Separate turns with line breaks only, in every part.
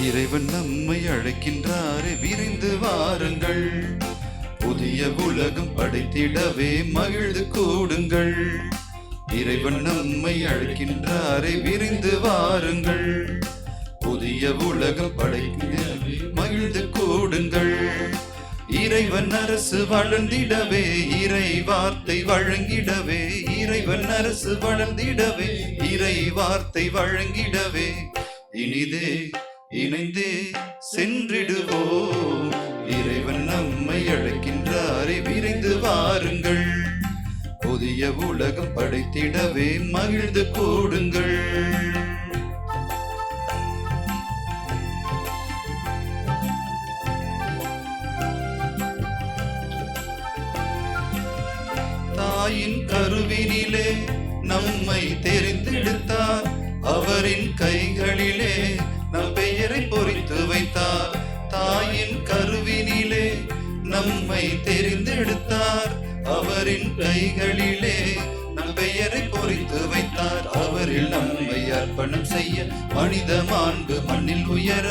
இறைவன் நம்மை அழைக்கின்றாரே, விரைந்து வாருங்கள். புதிய உலகம் படைத்திடவே மகிழ்ந்து கூடுங்கள். இறைவன் நம்மை அழைக்கின்றாரே, விரைந்து வாருங்கள். புதிய உலகம் படைத்திடவே மகிழ்ந்து கூடுங்கள். இறைவன் அரசு வளர்ந்திடவே, இறை வார்த்தை வழங்கிடவே. இறைவன் அரசு வளர்ந்திடவே, இறை வார்த்தை வழங்கிடவே. இனிதே இணைந்தே சென்றிடுவோம். இறைவன் நம்மை அழைக்கின்றாரே, விரைந்து வாருங்கள். புதிய உலகம் படைத்திடவே மகிழ்ந்து கூடுங்கள். தாயின் கருவினிலே நம்மை தெரிந்தெடுத்தார். அவரின் கைகளிலே நம் பெயரை பொறித்து வைத்தார். தாயின் கருவினிலே நம்மை தெரிந்தெடுத்தார். அவரின் கைகளிலே நம் பெயரை பொறித்து வைத்தார். அவரில் நம்மை அர்ப்பணம் செய்ய மனித மாண்பு மண்ணில் உயர.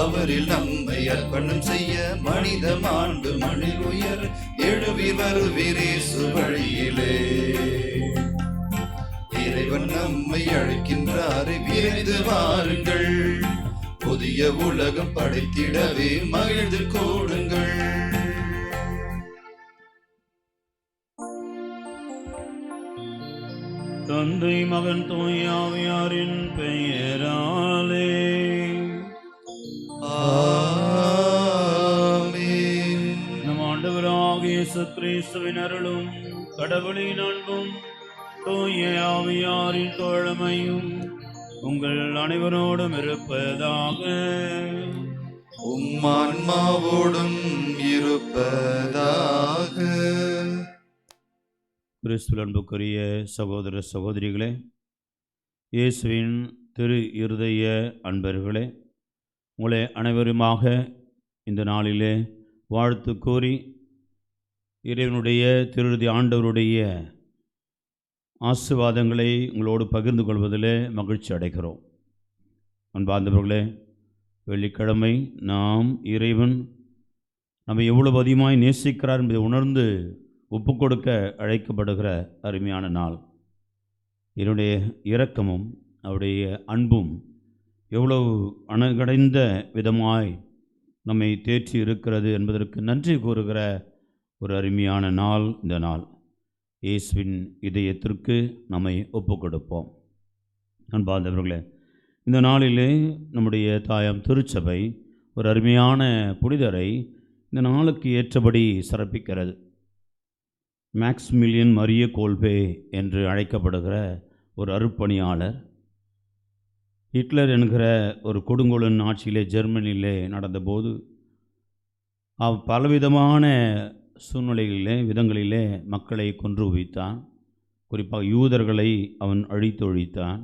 அவரில் நம்மை அர்ப்பணம் செய்ய மனித மாண்பு மண்ணில் உயர. எழுவீர் வருவீர் இயேசு வழியிலே. இறைவன் நம்மை அழைக்கின்றாரே, விரைந்து வாருங்கள். புதிய உலகம் படைத்திடவே மகிழ்ந்து கூடுங்கள்.
தந்தை மகன் தூய ஆவியாரின் பெயராலே
ஆமென்.
நம் ஆண்டவராகிய இயேசு கிறிஸ்துவின் அருளும் கடவுளின் அன்பும் தூய ஆவியாரின் தோழமையும் உங்கள் அனைவரோடும் இருப்பதாக.
ஆன்மாவோடும் இருப்பதாக.
கிறிஸ்துவில் அன்புக்குரிய சகோதர சகோதரிகளே, இயேசுவின் திரு இருதய அன்பர்களே, உங்களை அனைவருமாக இந்த நாளிலே வாழ்த்து கூறி இறைவனுடைய திருதி ஆண்டவருடைய ஆசீர்வாதங்களை உங்களோடு பகிர்ந்து கொள்வதிலே மகிழ்ச்சி அடைகிறோம். அன்பார்ந்தவர்களே, வெள்ளிக்கிழமை நாம் இறைவன் நம்மை எவ்வளவு அதிகமாய் நேசிக்கிறார் என்பதை உணர்ந்து ஒப்பு கொடுக்க அழைக்கப்படுகிற அருமையான நாள். என்னுடைய இரக்கமும் அவருடைய அன்பும் எவ்வளவு அணகடைந்த விதமாய் நம்மை தேற்றி இருக்கிறது என்பதற்கு நன்றி கூறுகிற ஒரு அருமையான நாள் இந்த நாள். இயேசுவின் இதயத்திற்கு நம்மை ஒப்பு கொடுப்போம். அன்பார்ந்தவர்களே, இந்த நாளிலே நம்முடைய தாயாம் திருச்சபை ஒரு அருமையான புனிதரை இந்த நாளுக்கு ஏற்றபடி சிறப்பிக்கிறது. மேக்ஸ்மில்லியன் மரிய கோல்பே என்று அழைக்கப்படுகிற ஒரு அருட்பணியாளர். ஹிட்லர் என்கிற ஒரு கொடுங்கோலன் ஆட்சியிலே ஜெர்மனியிலே நடந்தபோது பலவிதமான சூழ்நிலைகளிலே விதங்களிலே மக்களை கொன்று குவித்தான். குறிப்பாக யூதர்களை அவன் அழித்து ஒழித்தான்.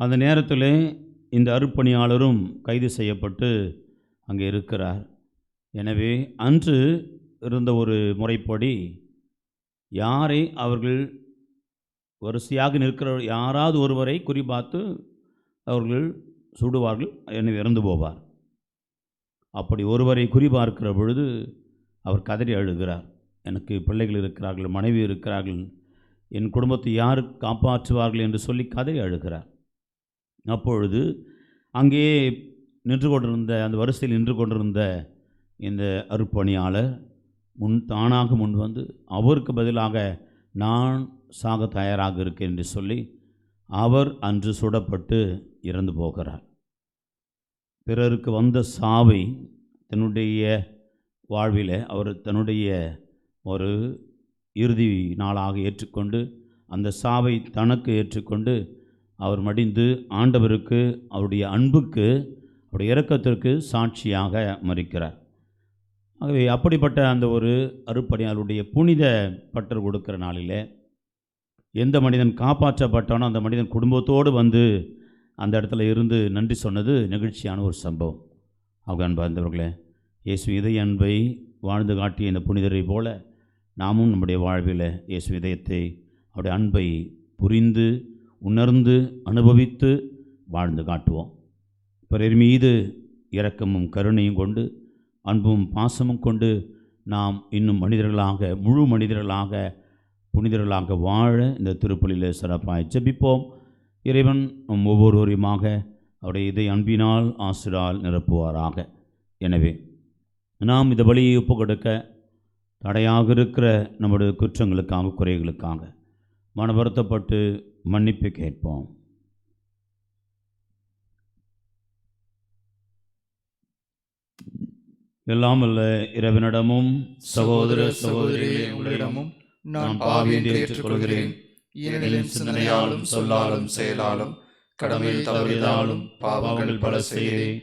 அந்த நேரத்தில் இந்த அருட்பணியாளரும் கைது செய்யப்பட்டு அங்கே இருக்கிறார். எனவே அன்று இருந்த ஒரு முறைப்படி யாரை அவர்கள் வரிசையாக நிற்கிற யாராவது ஒருவரை குறிப்பார்த்து அவர்கள் சுடுவார்கள், எனவே இறந்து போவார். அப்படி ஒருவரை குறிபார்க்கிற பொழுது அவர் கதறி அழுகிறார். எனக்கு பிள்ளைகள் இருக்கிறார்கள், மனைவி இருக்கிறார்கள், என் குடும்பத்தை யார் காப்பாற்றுவார்கள் என்று சொல்லி கதறி அழுகிறார். அப்பொழுது அங்கே நின்று கொண்டிருந்த அந்த வரிசையில் நின்று கொண்டிருந்த இந்த அருட்பணியாளர் தானாக முன் வந்து அவருக்கு பதிலாக நான் சாக தயாராக இருக்கேன் என்று சொல்லி அவர் அன்று சுடப்பட்டு இறந்து போகிறார். பிறருக்கு வந்த சாவை தன்னுடைய வாழ்வில் அவர் தன்னுடைய ஒரு இறுதி நாளாக ஏற்றுக்கொண்டு அந்த சாவை தனக்கு ஏற்றுக்கொண்டு அவர் மடிந்து ஆண்டவருக்கு அவருடைய அன்புக்கு அவருடைய இரக்கத்திற்கு சாட்சியாக மரிக்கிறார். ஆகவே அப்படிப்பட்ட அந்த ஒரு அருட்பணியாளருடைய புனித பட்டர் கொடுக்கிற நாளில் எந்த மனிதன் காப்பாற்றப்பட்டானோ அந்த மனிதன் குடும்பத்தோடு வந்து அந்த இடத்துல இருந்து நன்றி சொன்னது நிகழ்ச்சியான ஒரு சம்பவம். அன்பார்ந்தவர்களே, இயேசு இதய அன்பை வாழ்ந்து காட்டிய இந்த புனிதரை போல நாமும் நம்முடைய வாழ்வில் இயேசு இதயத்தை அவருடைய அன்பை புரிந்து உணர்ந்து அனுபவித்து வாழ்ந்து காட்டுவோம். பிறர் மீது இரக்கமும் கருணையும் கொண்டு அன்பும் பாசமும் கொண்டு நாம் இன்னும் மனிதர்களாக முழு மனிதர்களாக புனிதர்களாக வாழ இந்த திருப்பலியில் சிறப்பாக ஜெபிப்போம். இறைவன் நம் ஒவ்வொருவரையுமாக அவருடைய இதை அன்பினால் ஆசிரால் நிரப்புவாராக. எனவே நாம் இந்த பலியை ஒப்பு கொடுக்க தடையாக இருக்கிற நம்முடைய குற்றங்களுக்காக குறைகளுக்காக மனவருத்தப்பட்டு மன்னிப்பு கேட்போம். எல்லாம் அல்ல இறைவனிடமும்
சகோதர சகோதரிகளே, உங்களிடமும் நான் பாவி என்று ஏற்றுக்கொள்கிறேன். ஏனெனில் சிந்தனையாலும் சொல்லாலும் செயலாலும் கடமையில் தவறியதாலும் பாவங்கள் பல செய்தேன்.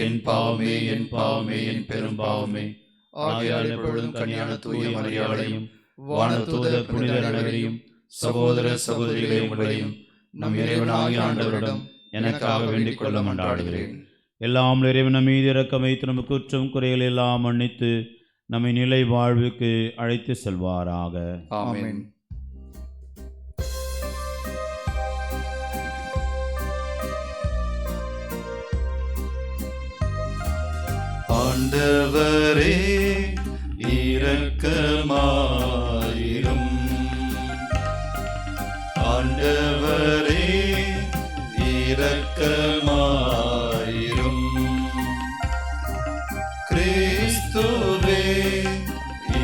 என் பாவமே, என் பாவமே, என் பெரும் பாவமே. ஆகையால் எப்பொழுதும் கன்னியான தூய மரியாதையும் வானதூதர் புனிதர் அனைவரையும் சகோதர சகோதரிகளே, உங்களையும் நம் இறைவனாகிய ஆண்டவரிடம் எனக்காக வேண்டிக் கொள்ள மன்றாடுகிறேன்.
எல்லாம் இறைவன் மீது இரக்கம் வைத்து நமக்கு குற்றம் குறைகள் எல்லாம் மன்னித்து நம்மை நிலை வாழ்வுக்கு அழைத்து செல்வாராக.
ஆமென். ஆண்டவரே இரக்கமாயிரும். ஆண்டவரே இரக்கமாயிரும். கிறிஸ்துவே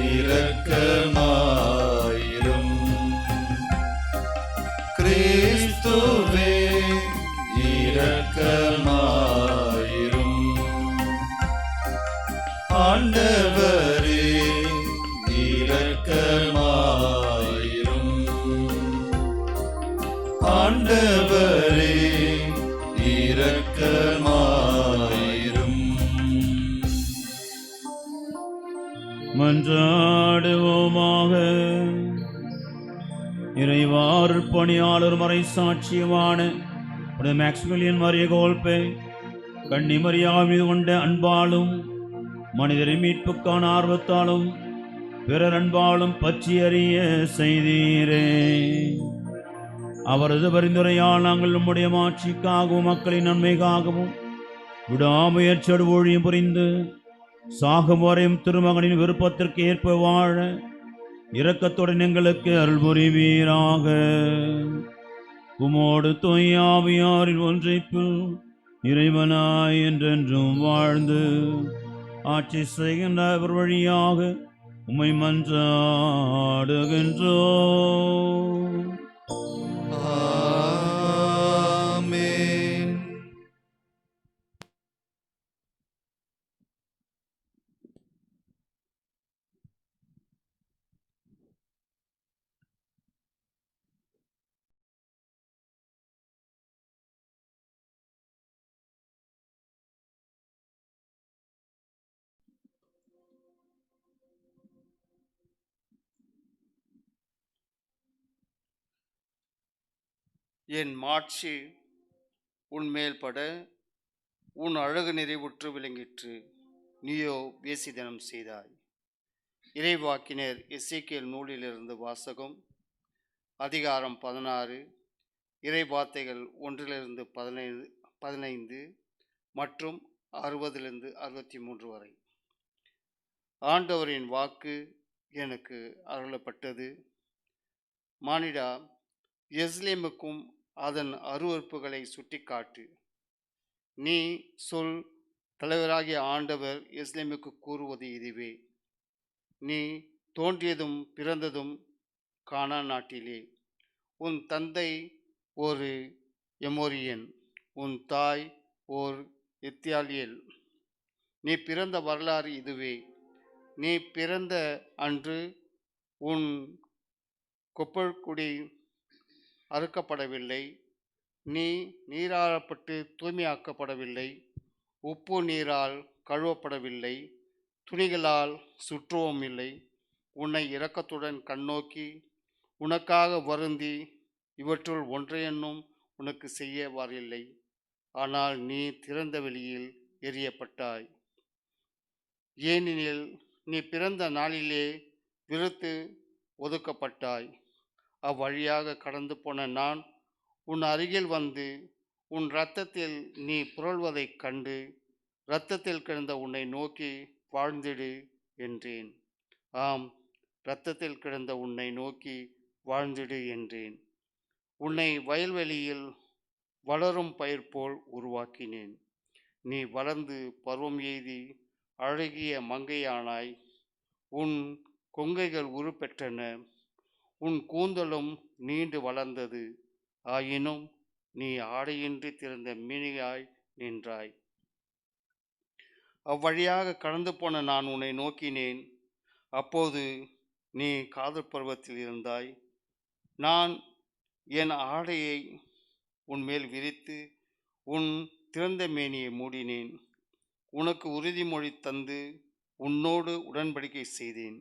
இரக்கமாயிரும். கிறிஸ்துவே இரக்கமாயிரும். ஆண்டவரே இரக்கமாயிரும். ஆண்டவரே இரக்கமாயிரும்.
மன்றாடுவோமாக. இறைவார் பணியாளர் மறை சாட்சியமான மேக்ஸ்மிலியன் மரிய கோல்பே கன்னி மரியா மீது கொண்ட அன்பாலும் மனிதரை மீட்புக்கான ஆர்வத்தாலும் பிறர் அன்பாலும் பற்றி அறிய செய்தீரே. அவரது பரிந்துரையால் நாங்கள் நம்முடைய மாட்சிக்காகவும் மக்களின் நன்மைக்காகவும் விடாமுயற்சியோடு ஊழியம் புரிந்து சாகும் வரையும் திருமகனின் விருப்பத்திற்கு ஏற்ப வாழ இரக்கத்துடன் எங்களுக்கு அருள் புரிவீராக. உமோடு தூயாவியாரின் ஒன்றைப்பில் இறைவனாய் என்றென்றும் வாழ்ந்து ஆட்சி செய்கின்ற அவர் வழியாக உம்மை மன்றாடுகின்றோம்.
ஆமென்.
என் மாட்சி உன்மேல் பட உன் அழகு நிறைவுற்று விளங்கிற்று. நீயோ வேசிதனம் செய்தாய். இறைவாக்கினர் எசேக்கியேல் நூலிலிருந்து வாசகம். அதிகாரம் 16, இறைவார்த்தைகள் 1-15 மற்றும் 60-63 வரை. ஆண்டவரின் வாக்கு எனக்கு அருளப்பட்டது. மானிடா, எருசலேமுக்கும் அதன் அருவருப்புகளை சுட்டிக்காட்டு. நீ சொல், தலைவராகிய ஆண்டவர் எருசலேமுக்கு கூறுவது இதுவே: நீ தோன்றியதும் பிறந்ததும் கானான் நாட்டிலே. உன் தந்தை ஒரு எமோரியன், உன் தாய் ஓர் எத்தியாலியல். நீ பிறந்த வரலாறு இதுவே: நீ பிறந்த அன்று உன் கொப்பழ்குடி அறுக்கப்படவில்லை. நீ நீராடப்பட்டு தூய்மையாக்கப்படவில்லை. உப்பு நீரால் கழுவப்படவில்லை. துணிகளால் சுற்றவும் இல்லை. உன்னை இரக்கத்துடன் கண்ணோக்கி உனக்காக வருந்தி இவற்றுள் ஒன்றையென்னும் உனக்கு செய்ய வரவில்லை. ஆனால் நீ திறந்த வெளியில் எறியப்பட்டாய். ஏனெனில் நீ பிறந்த நாளிலே வெறுத்து ஒதுக்கப்பட்டாய். அவ்வழியாக கடந்து போன நான் உன் அருகில் வந்து உன் இரத்தத்தில் நீ புரள்வதைக் கண்டு இரத்தத்தில் கிடந்த உன்னை நோக்கி வாழ்ந்திடு என்றேன். ஆம், இரத்தத்தில் கிடந்த உன்னை நோக்கி வாழ்ந்திடு என்றேன். உன்னை வயல்வெளியில் வளரும் பயிர் போல் உருவாக்கினேன். நீ வளர்ந்து பருவம் எய்தி அழகிய மங்கையானாய். உன் கொங்கைகள் உருப்பெற்றன, உன் கூந்தலும் நீண்டு வளர்ந்தது. ஆயினும் நீ ஆடையின்றி திறந்த மீனியாய் நின்றாய். அவ்வழியாக கடந்து போன நான் உன்னை நோக்கினேன். அப்போது நீ காதல் பருவத்தில் இருந்தாய். நான் என் ஆடையை உன்மேல் விரித்து உன் திறந்த மேனியை மூடினேன். உனக்கு உறுதிமொழி தந்து உன்னோடு உடன்படிக்கை செய்தேன்.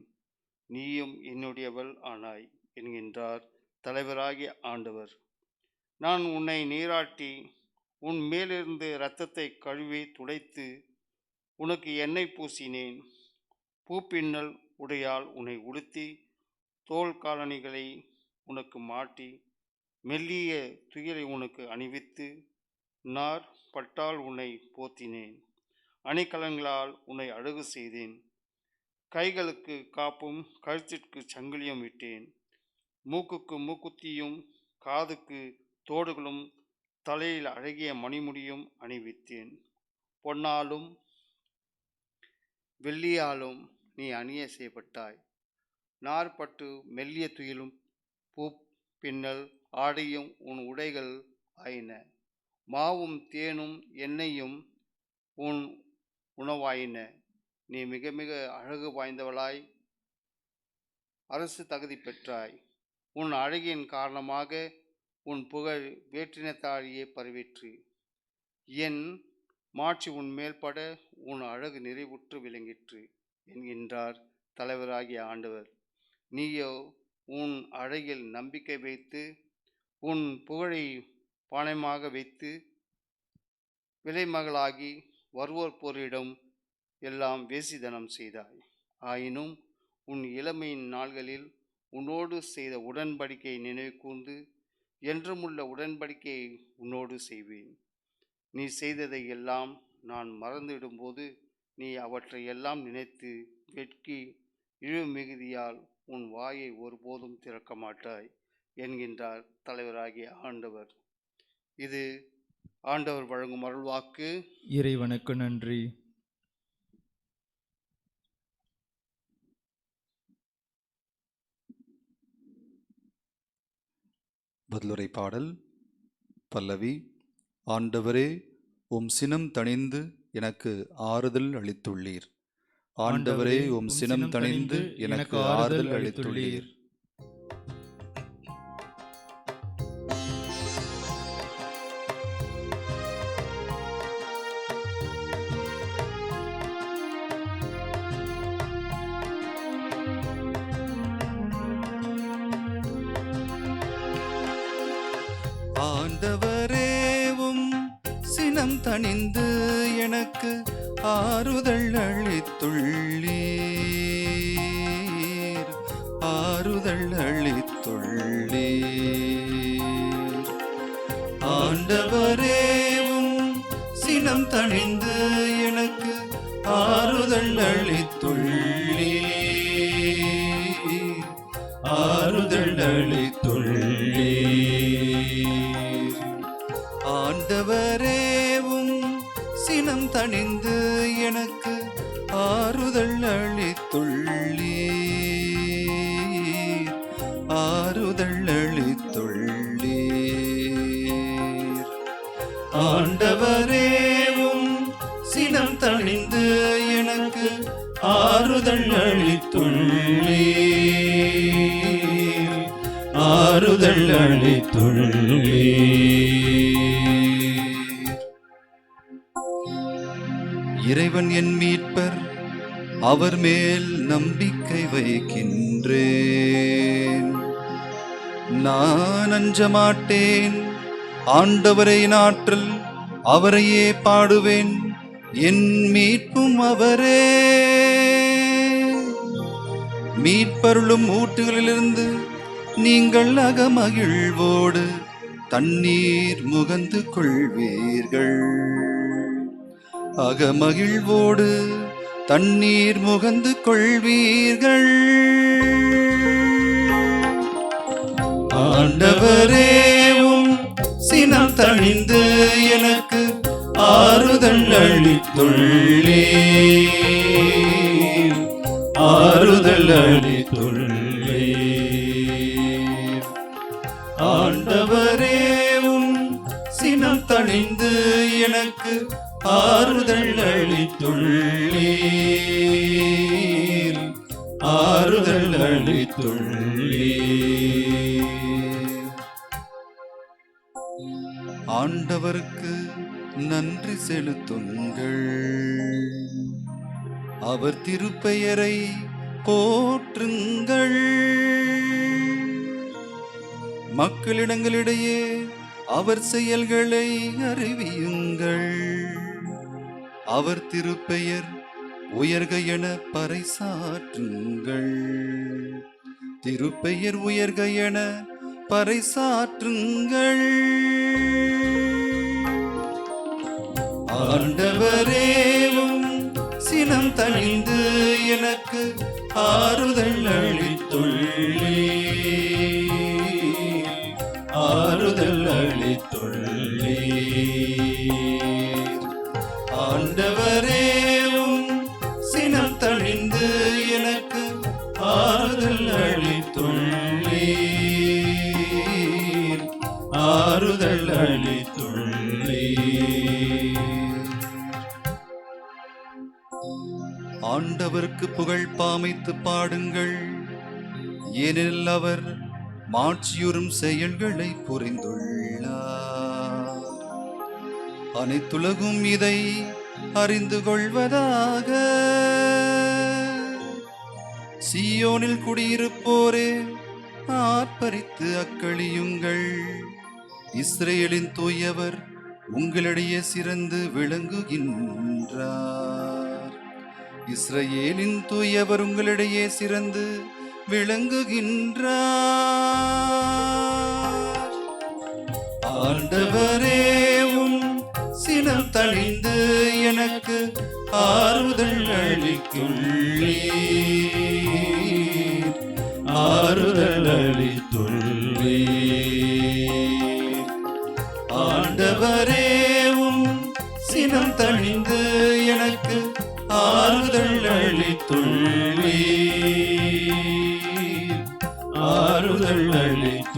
நீயும் என்னுடையவள் ஆனாய் என்கின்றார் தலைவராகிய ஆண்டவர். நான் உன்னை நீராட்டி உன் மேலிருந்து இரத்தத்தை கழுவி துடைத்து உனக்கு எண்ணெய் பூசினேன். பூப்பின்னல் உடையால் உன்னை உடுத்தி தோல் காலணிகளை உனக்கு மாட்டி மெல்லிய துகிலை உனக்கு அணிவித்து நார் பட்டால் உன்னை போத்தினேன். அணிகலன்களால் உன்னை அழகு செய்தேன். கைகளுக்கு காப்பும் கழுத்திற்கு சங்கிலியும் விட்டேன். மூக்குக்கு மூக்குத்தியும் காதுக்கு தோடுகளும் தலையில் அழகிய மணிமுடியும் அணிவித்தேன். பொன்னாலும் வெள்ளியாலும் நீ அணிய செய்யப்பட்டாய். நார்பட்டு மெல்லிய துயிலும் பூ பின்னல் ஆடையும் உன் உடைகள் ஆயின. மாவும் தேனும் எண்ணெயும் உன் உணவாயின. நீ மிக மிக அழகு வாய்ந்தவளாய் அரசு தகுதி பெற்றாய். உன் அழகின் காரணமாக உன் புகழ் வேற்றினத்தாலேயே பரவிற்று. என் மாட்சி உன் மேல்பட உன் அழகு நிறைவுற்று விளங்கிற்று என்கின்றார் தலைவராகிய ஆண்டவர். நீயோ உன் அழகில் நம்பிக்கை வைத்து உன் புகழை பானமாக வைத்து விலைமகளாகி வருவோர் போரிடம் எல்லாம் வேசிதனம் செய்தாய். ஆயினும் உன் இளமையின் நாள்களில் உன்னோடு செய்த உடன்படிக்கை நினைவு கூர்ந்து என்றுமுள்ள உடன்படிக்கையை உன்னோடு செய்வேன். நீ செய்ததை எல்லாம் நான் மறந்துவிடும்போது நீ அவற்றை எல்லாம் நினைத்து வெட்கி இழிவு மிகுதியால் உன் வாயை ஒருபோதும் திறக்க மாட்டாய் என்கின்றார் தலைவராகிய ஆண்டவர். இது ஆண்டவர் வழங்கும் அருள்வாக்கு.
இறைவனுக்கு நன்றி.
பதிலுரை பாடல். பல்லவி. ஆண்டவரே, உம் சினம் தணிந்து எனக்கு ஆறுதல் அளித்துள்ளீர். ஆண்டவரே, உம் சினம் தணிந்து எனக்கு ஆறுதல் அளித்துள்ளீர். ஆண்டவரே, உம் சினம் தணிந்து எனக்கு ஆறுதல் அளித்துள்ளீர். ஆறுதல் அளித்துள்ளீர். ஆண்டவரே, உம் சினம் தணிந்து எனக்கு ஆறுதல் அளித்துள்ளீர். ஆறுதல் அளித்துள்ளீர். ஆண்டவரே, உம் சினம் தணிந்து எனக்கு ஆறுதல் அளித்துள்ளீர். ஆறுதல் அளித்துள்ளீர். ஆண்டவரே, உம் சினம் தணிந்து எனக்கு ஆறுதல் அளித்துள்ளீர். ஆறுதல் அளித்துள்ளீர். இறைவன் என் மீட்பர், அவர் மேல் நம்பிக்கை வைக்கின்றேன். நான் அஞ்ச மாட்டேன். ஆண்டவரை ஆற்றல், அவரையே பாடுவேன். என் மீட்பும் அவரே. மீட்பருளும் ஊற்றுகளிலிருந்து நீங்கள் அகமகிழ்வோடு தண்ணீர் முகந்து கொள்வீர்கள். அகமகிழ்வோடு தண்ணீர் முகந்து கொள்வீர்கள். ஆண்டவரேவும் சினம் தணிந்து எனக்கு ஆறுதல் அளித்துள்ளீர், ஆறுதல் அளித்துள்ளீர். ஆண்டவரேவும் சினம் தணிந்து எனக்கு ஆறுதல் அளித்துள்ளீர், ஆறுதல் அளித்துள்ளீர். ஆண்டவருக்கு நன்றி செலுத்துங்கள், அவர் திருப்பெயரை போற்றுங்கள். மக்களிடங்களிடையே அவர் செயல்களை அறிவியுங்கள். அவர் திருப்பெயர் உயர்க என பறைசாற்றுங்கள், திருப்பெயர் உயர்க என பறைசாற்றுங்கள். ஆண்டவரேவும் சினம் தணிந்து எனக்கு ஆறுதல் அளித்துள்ளீர், ஆறுதல் அளித்துள்ளீர். ஆண்டவரேவும் சினம் தணிந்து எனக்கு ஆறுதல் அளித்துள்ளீர், ஆறுதல் அளித்துள்ளீர். ஆண்டவருக்கு புகழ் பாமைத்து பாடுங்கள், ஏனெனில் அவர் மாட்சியுறும் செயல்களை புரிந்துள்ளார். அனைத்துலகும் இதை அறிந்து கொள்வதாக. சீயோனில் குடியிருப்போரே ஆர்ப்பரித்து அக்களியுங்கள், இஸ்ரேலின் தூயவர் உங்களிடையே சிறந்து விளங்குகின்றார். இஸ்ரேலின் தூயவர் உங்களிடையே சிறந்து விளங்குகின்றார். ஆண்டவரேவும் சினம் தணிந்து எனக்கு ஆறுதல் அளித்துள்ளீர், ஆறுதல் அளித்துள்ளீர். ஆண்டவரேவும் சினம் தணிந்து எனக்கு ஆறுதல் அளித்துள்ளீர், ஆறுதல் அளித்துள்ளீர்.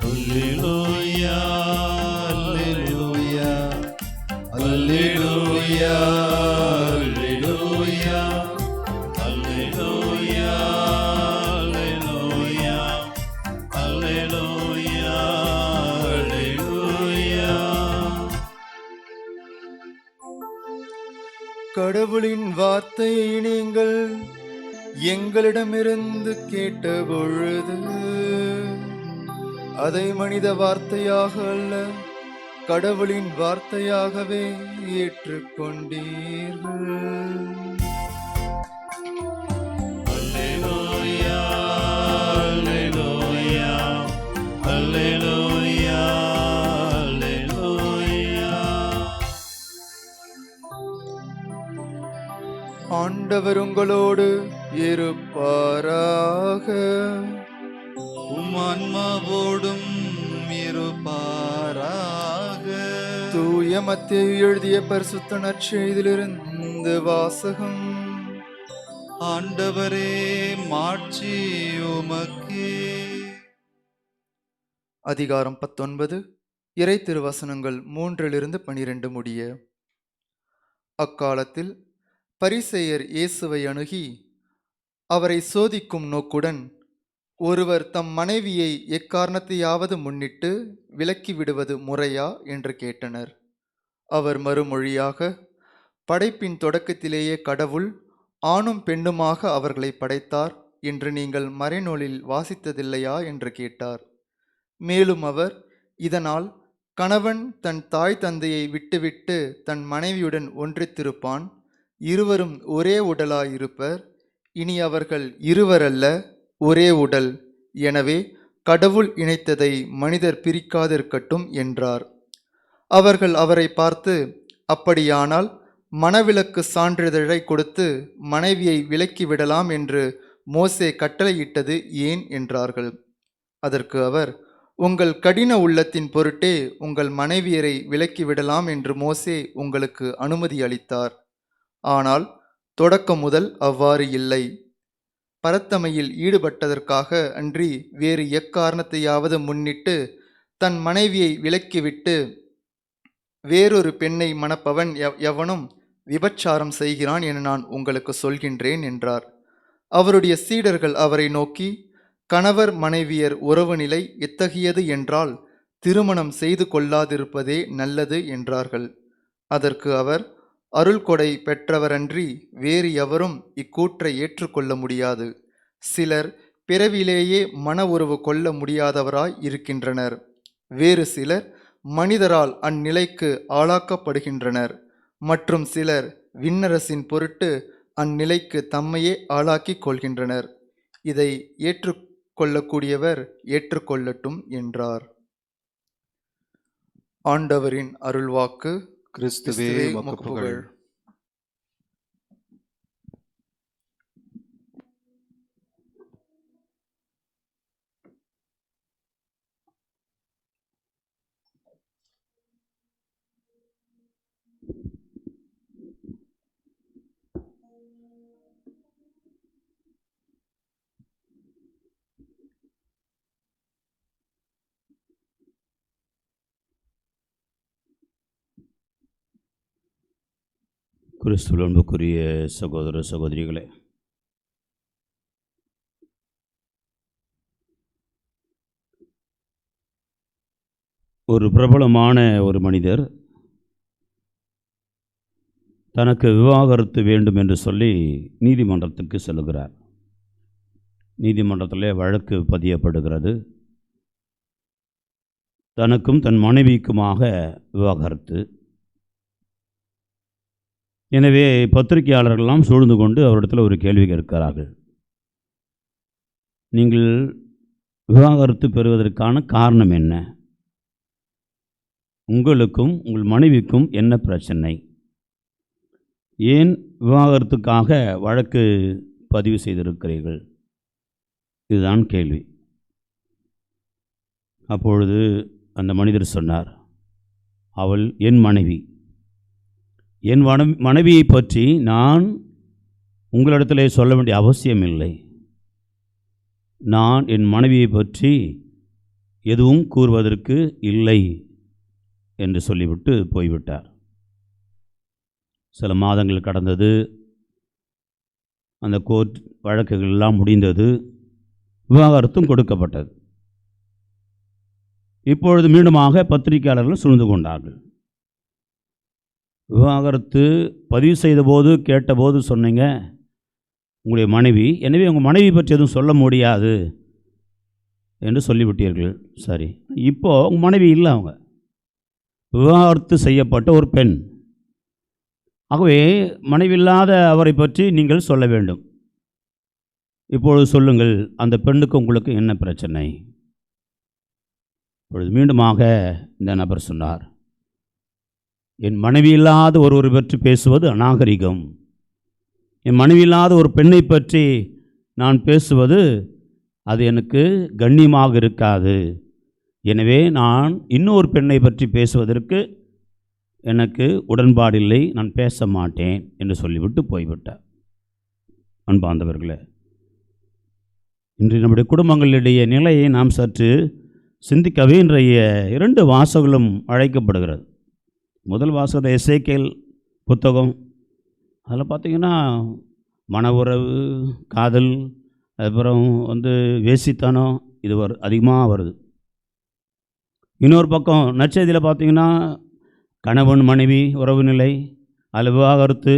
Alleluia, alleluia, alleluia, alleluia, alleluia, alleluia, alleluia, alleluia.
கடவுளின் வார்த்தையை நீங்கள் எங்களிடமிருந்து கேட்டபொழுது அதை மனித வார்த்தையாக அல்ல, கடவுளின் வார்த்தையாகவே ஏற்றுக்கொண்டீர்கள்.
அல்லேலூயா, அல்லேலூயா, அல்லேலூயா, அல்லேலூயா.
ஆண்டவர் உங்களோடு இருப்பாராக.
உம் ஆன்மாவோடும் இருப்பாராக.
தூய மத்தேயு எழுதிய பரிசுத்த நற்செய்தியிலிருந்து வாசகம்.
ஆண்டவரே மாட்சி உமக்கே.
அதிகாரம் 19, இறை திருவசனங்கள் 3-12 முடிய. அக்காலத்தில் பரிசேயர் இயேசுவை அணுகி அவரை சோதிக்கும் நோக்குடன், ஒருவர் தம் மனைவியை எக்காரணத்தையாவது முன்னிட்டு விலக்கி விடுவது முறையா என்று கேட்டனர். அவர் மறுமொழியாக, படைப்பின் தொடக்கத்திலேயே கடவுள் ஆணும் பெண்ணுமாக அவர்களை படைத்தார் என்று நீங்கள் மறைநூலில் வாசித்ததில்லையா என்று கேட்டார். மேலும் அவர், இதனால் கணவன் தன் தாய் தந்தையை விட்டுவிட்டு தன் மனைவியுடன் ஒன்றித்திருப்பான், இருவரும் ஒரே உடலாயிருப்பர். இனி அவர்கள் இருவரல்ல, ஒரே உடல். எனவே கடவுள் இணைத்ததை மனிதர் பிரிக்காதிருக்கட்டும் என்றார். அவர்கள் அவரை பார்த்து, அப்படியானால் மணவிலக்கு சான்றிதழை கொடுத்து மனைவியை விலக்கிவிடலாம் என்று மோசே கட்டளையிட்டது ஏன் என்றார்கள். அதற்கு அவர், உங்கள் கடின உள்ளத்தின் பொருட்டே உங்கள் மனைவியரை விலக்கிவிடலாம் என்று மோசே உங்களுக்கு அனுமதி அளித்தார். ஆனால் தொடக்கம் முதல் அவ்வாறு இல்லை. பரத்தமையில் ஈடுபட்டதற்காக அன்றி வேறு எக்காரணத்தையாவது முன்னிட்டு தன் மனைவியை விலக்கிவிட்டு வேறொரு பெண்ணை மணப்பவன் எவனும் விபச்சாரம் செய்கிறான் என நான் உங்களுக்கு சொல்கின்றேன் என்றார். அவருடைய சீடர்கள் அவரை நோக்கி, கணவர் மனைவியர் உறவு நிலை எத்தகையது என்றால் திருமணம் செய்து கொள்ளாதிருப்பதே நல்லது என்றார்கள். அதற்கு அவர், அருள்கொடை பெற்றவரன்றி வேறு எவரும் இக்கூற்றை ஏற்றுக்கொள்ள முடியாது. சிலர் பிறவிலேயே மன உறவு கொள்ள முடியாதவராய் இருக்கின்றனர். வேறு சிலர் மனிதரால் அந்நிலைக்கு ஆளாக்கப்படுகின்றனர். மற்றும் சிலர் விண்ணரசின் பொருட்டு அந்நிலைக்கு தம்மையே ஆளாக்கிக் கொள்கின்றனர். இதை ஏற்றுக்கொள்ளக்கூடியவர் ஏற்றுக்கொள்ளட்டும் என்றார். ஆண்டவரின் அருள்வாக்கு.
கிறிஸ்துவே உமக்கு புகழ்.
கிறிஸ்துவில் அன்புக்குரிய சகோதர சகோதரிகளே, ஒரு பிரபலமான ஒரு மனிதர் தனக்கு விவாகரத்து வேண்டும் என்று சொல்லி நீதிமன்றத்துக்கு செல்கிறார். நீதிமன்றத்தில் வழக்கு பதியப்படுகிறது. தனக்கும் தன் மனைவிக்குமாக விவாகரத்து. எனவே பத்திரிகையாளர்களெல்லாம் சூழ்ந்து கொண்டு அவரிடத்தில் ஒரு கேள்வி கேட்கிறார்கள். நீங்கள் விவாகரத்து பெறுவதற்கான காரணம் என்ன? உங்களுக்கும் உங்கள் மனைவிக்கும் என்ன பிரச்சனை? ஏன் விவாகரத்துக்காக வழக்கு பதிவு செய்திருக்கிறீர்கள்? இதுதான் கேள்வி. அப்பொழுது அந்த மனிதர் சொன்னார், அவள் என் மனைவி. என் மனைவியை பற்றி நான் உங்களிடத்திலே சொல்ல வேண்டிய அவசியம் இல்லை. நான் என் மனைவியை பற்றி எதுவும் கூறுவதற்கு இல்லை என்று சொல்லிவிட்டு போய்விட்டார். சில மாதங்கள் கடந்தது. அந்த கோர்ட் வழக்குகள் எல்லாம் முடிந்தது. விவாகரத்தும் கொடுக்கப்பட்டது. இப்பொழுது மீண்டுமாக பத்திரிகையாளர்கள் சூழ்ந்து கொண்டார்கள். விவாகரத்து பதிவு செய்தபோது கேட்டபோது சொன்னீங்க உங்களுடைய மனைவி, எனவே உங்கள் மனைவி பற்றி எதுவும் சொல்ல முடியாது என்று சொல்லிவிட்டீர்கள். சரி, இப்போது உங்கள் மனைவி இல்லை, அவங்க விவாகரத்து செய்யப்பட்ட ஒரு பெண். ஆகவே மனைவி இல்லாத அவரை பற்றி நீங்கள் சொல்ல வேண்டும். இப்பொழுது சொல்லுங்கள், அந்த பெண்ணுக்கு உங்களுக்கு என்ன பிரச்சனை? இப்பொழுது மீண்டுமாக இந்த நபர் சொன்னார், என் மனைவி இல்லாத ஒருவரை பற்றி பேசுவது அநாகரிகம். என் மனைவி இல்லாத ஒரு பெண்ணை பற்றி நான் பேசுவது அது எனக்கு கண்ணியமாக இருக்காது. எனவே நான் இன்னொரு பெண்ணை பற்றி பேசுவதற்கு எனக்கு உடன்பாடில்லை, நான் பேச மாட்டேன் என்று சொல்லிவிட்டு போய்விட்டார். அன்பார்ந்தவர்களே, இன்று நம்முடைய குடும்பங்களிடையே நிலையை நாம் சற்று சிந்திக்கவே இன்றைய 2 வாசகங்களும் அழைக்கப்படுகிறது. முதல் வாசகத்தை எசேக்கியேல் புத்தகம், அதில் பார்த்திங்கன்னா மன உறவு, காதல், அப்புறம் வேசித்தனம் இது அதிகமாக வருது. இன்னொரு பக்கம் நற்செய்தியில் பார்த்திங்கன்னா கணவன் மனைவி உறவு நிலை, அதில் விவாகரத்து,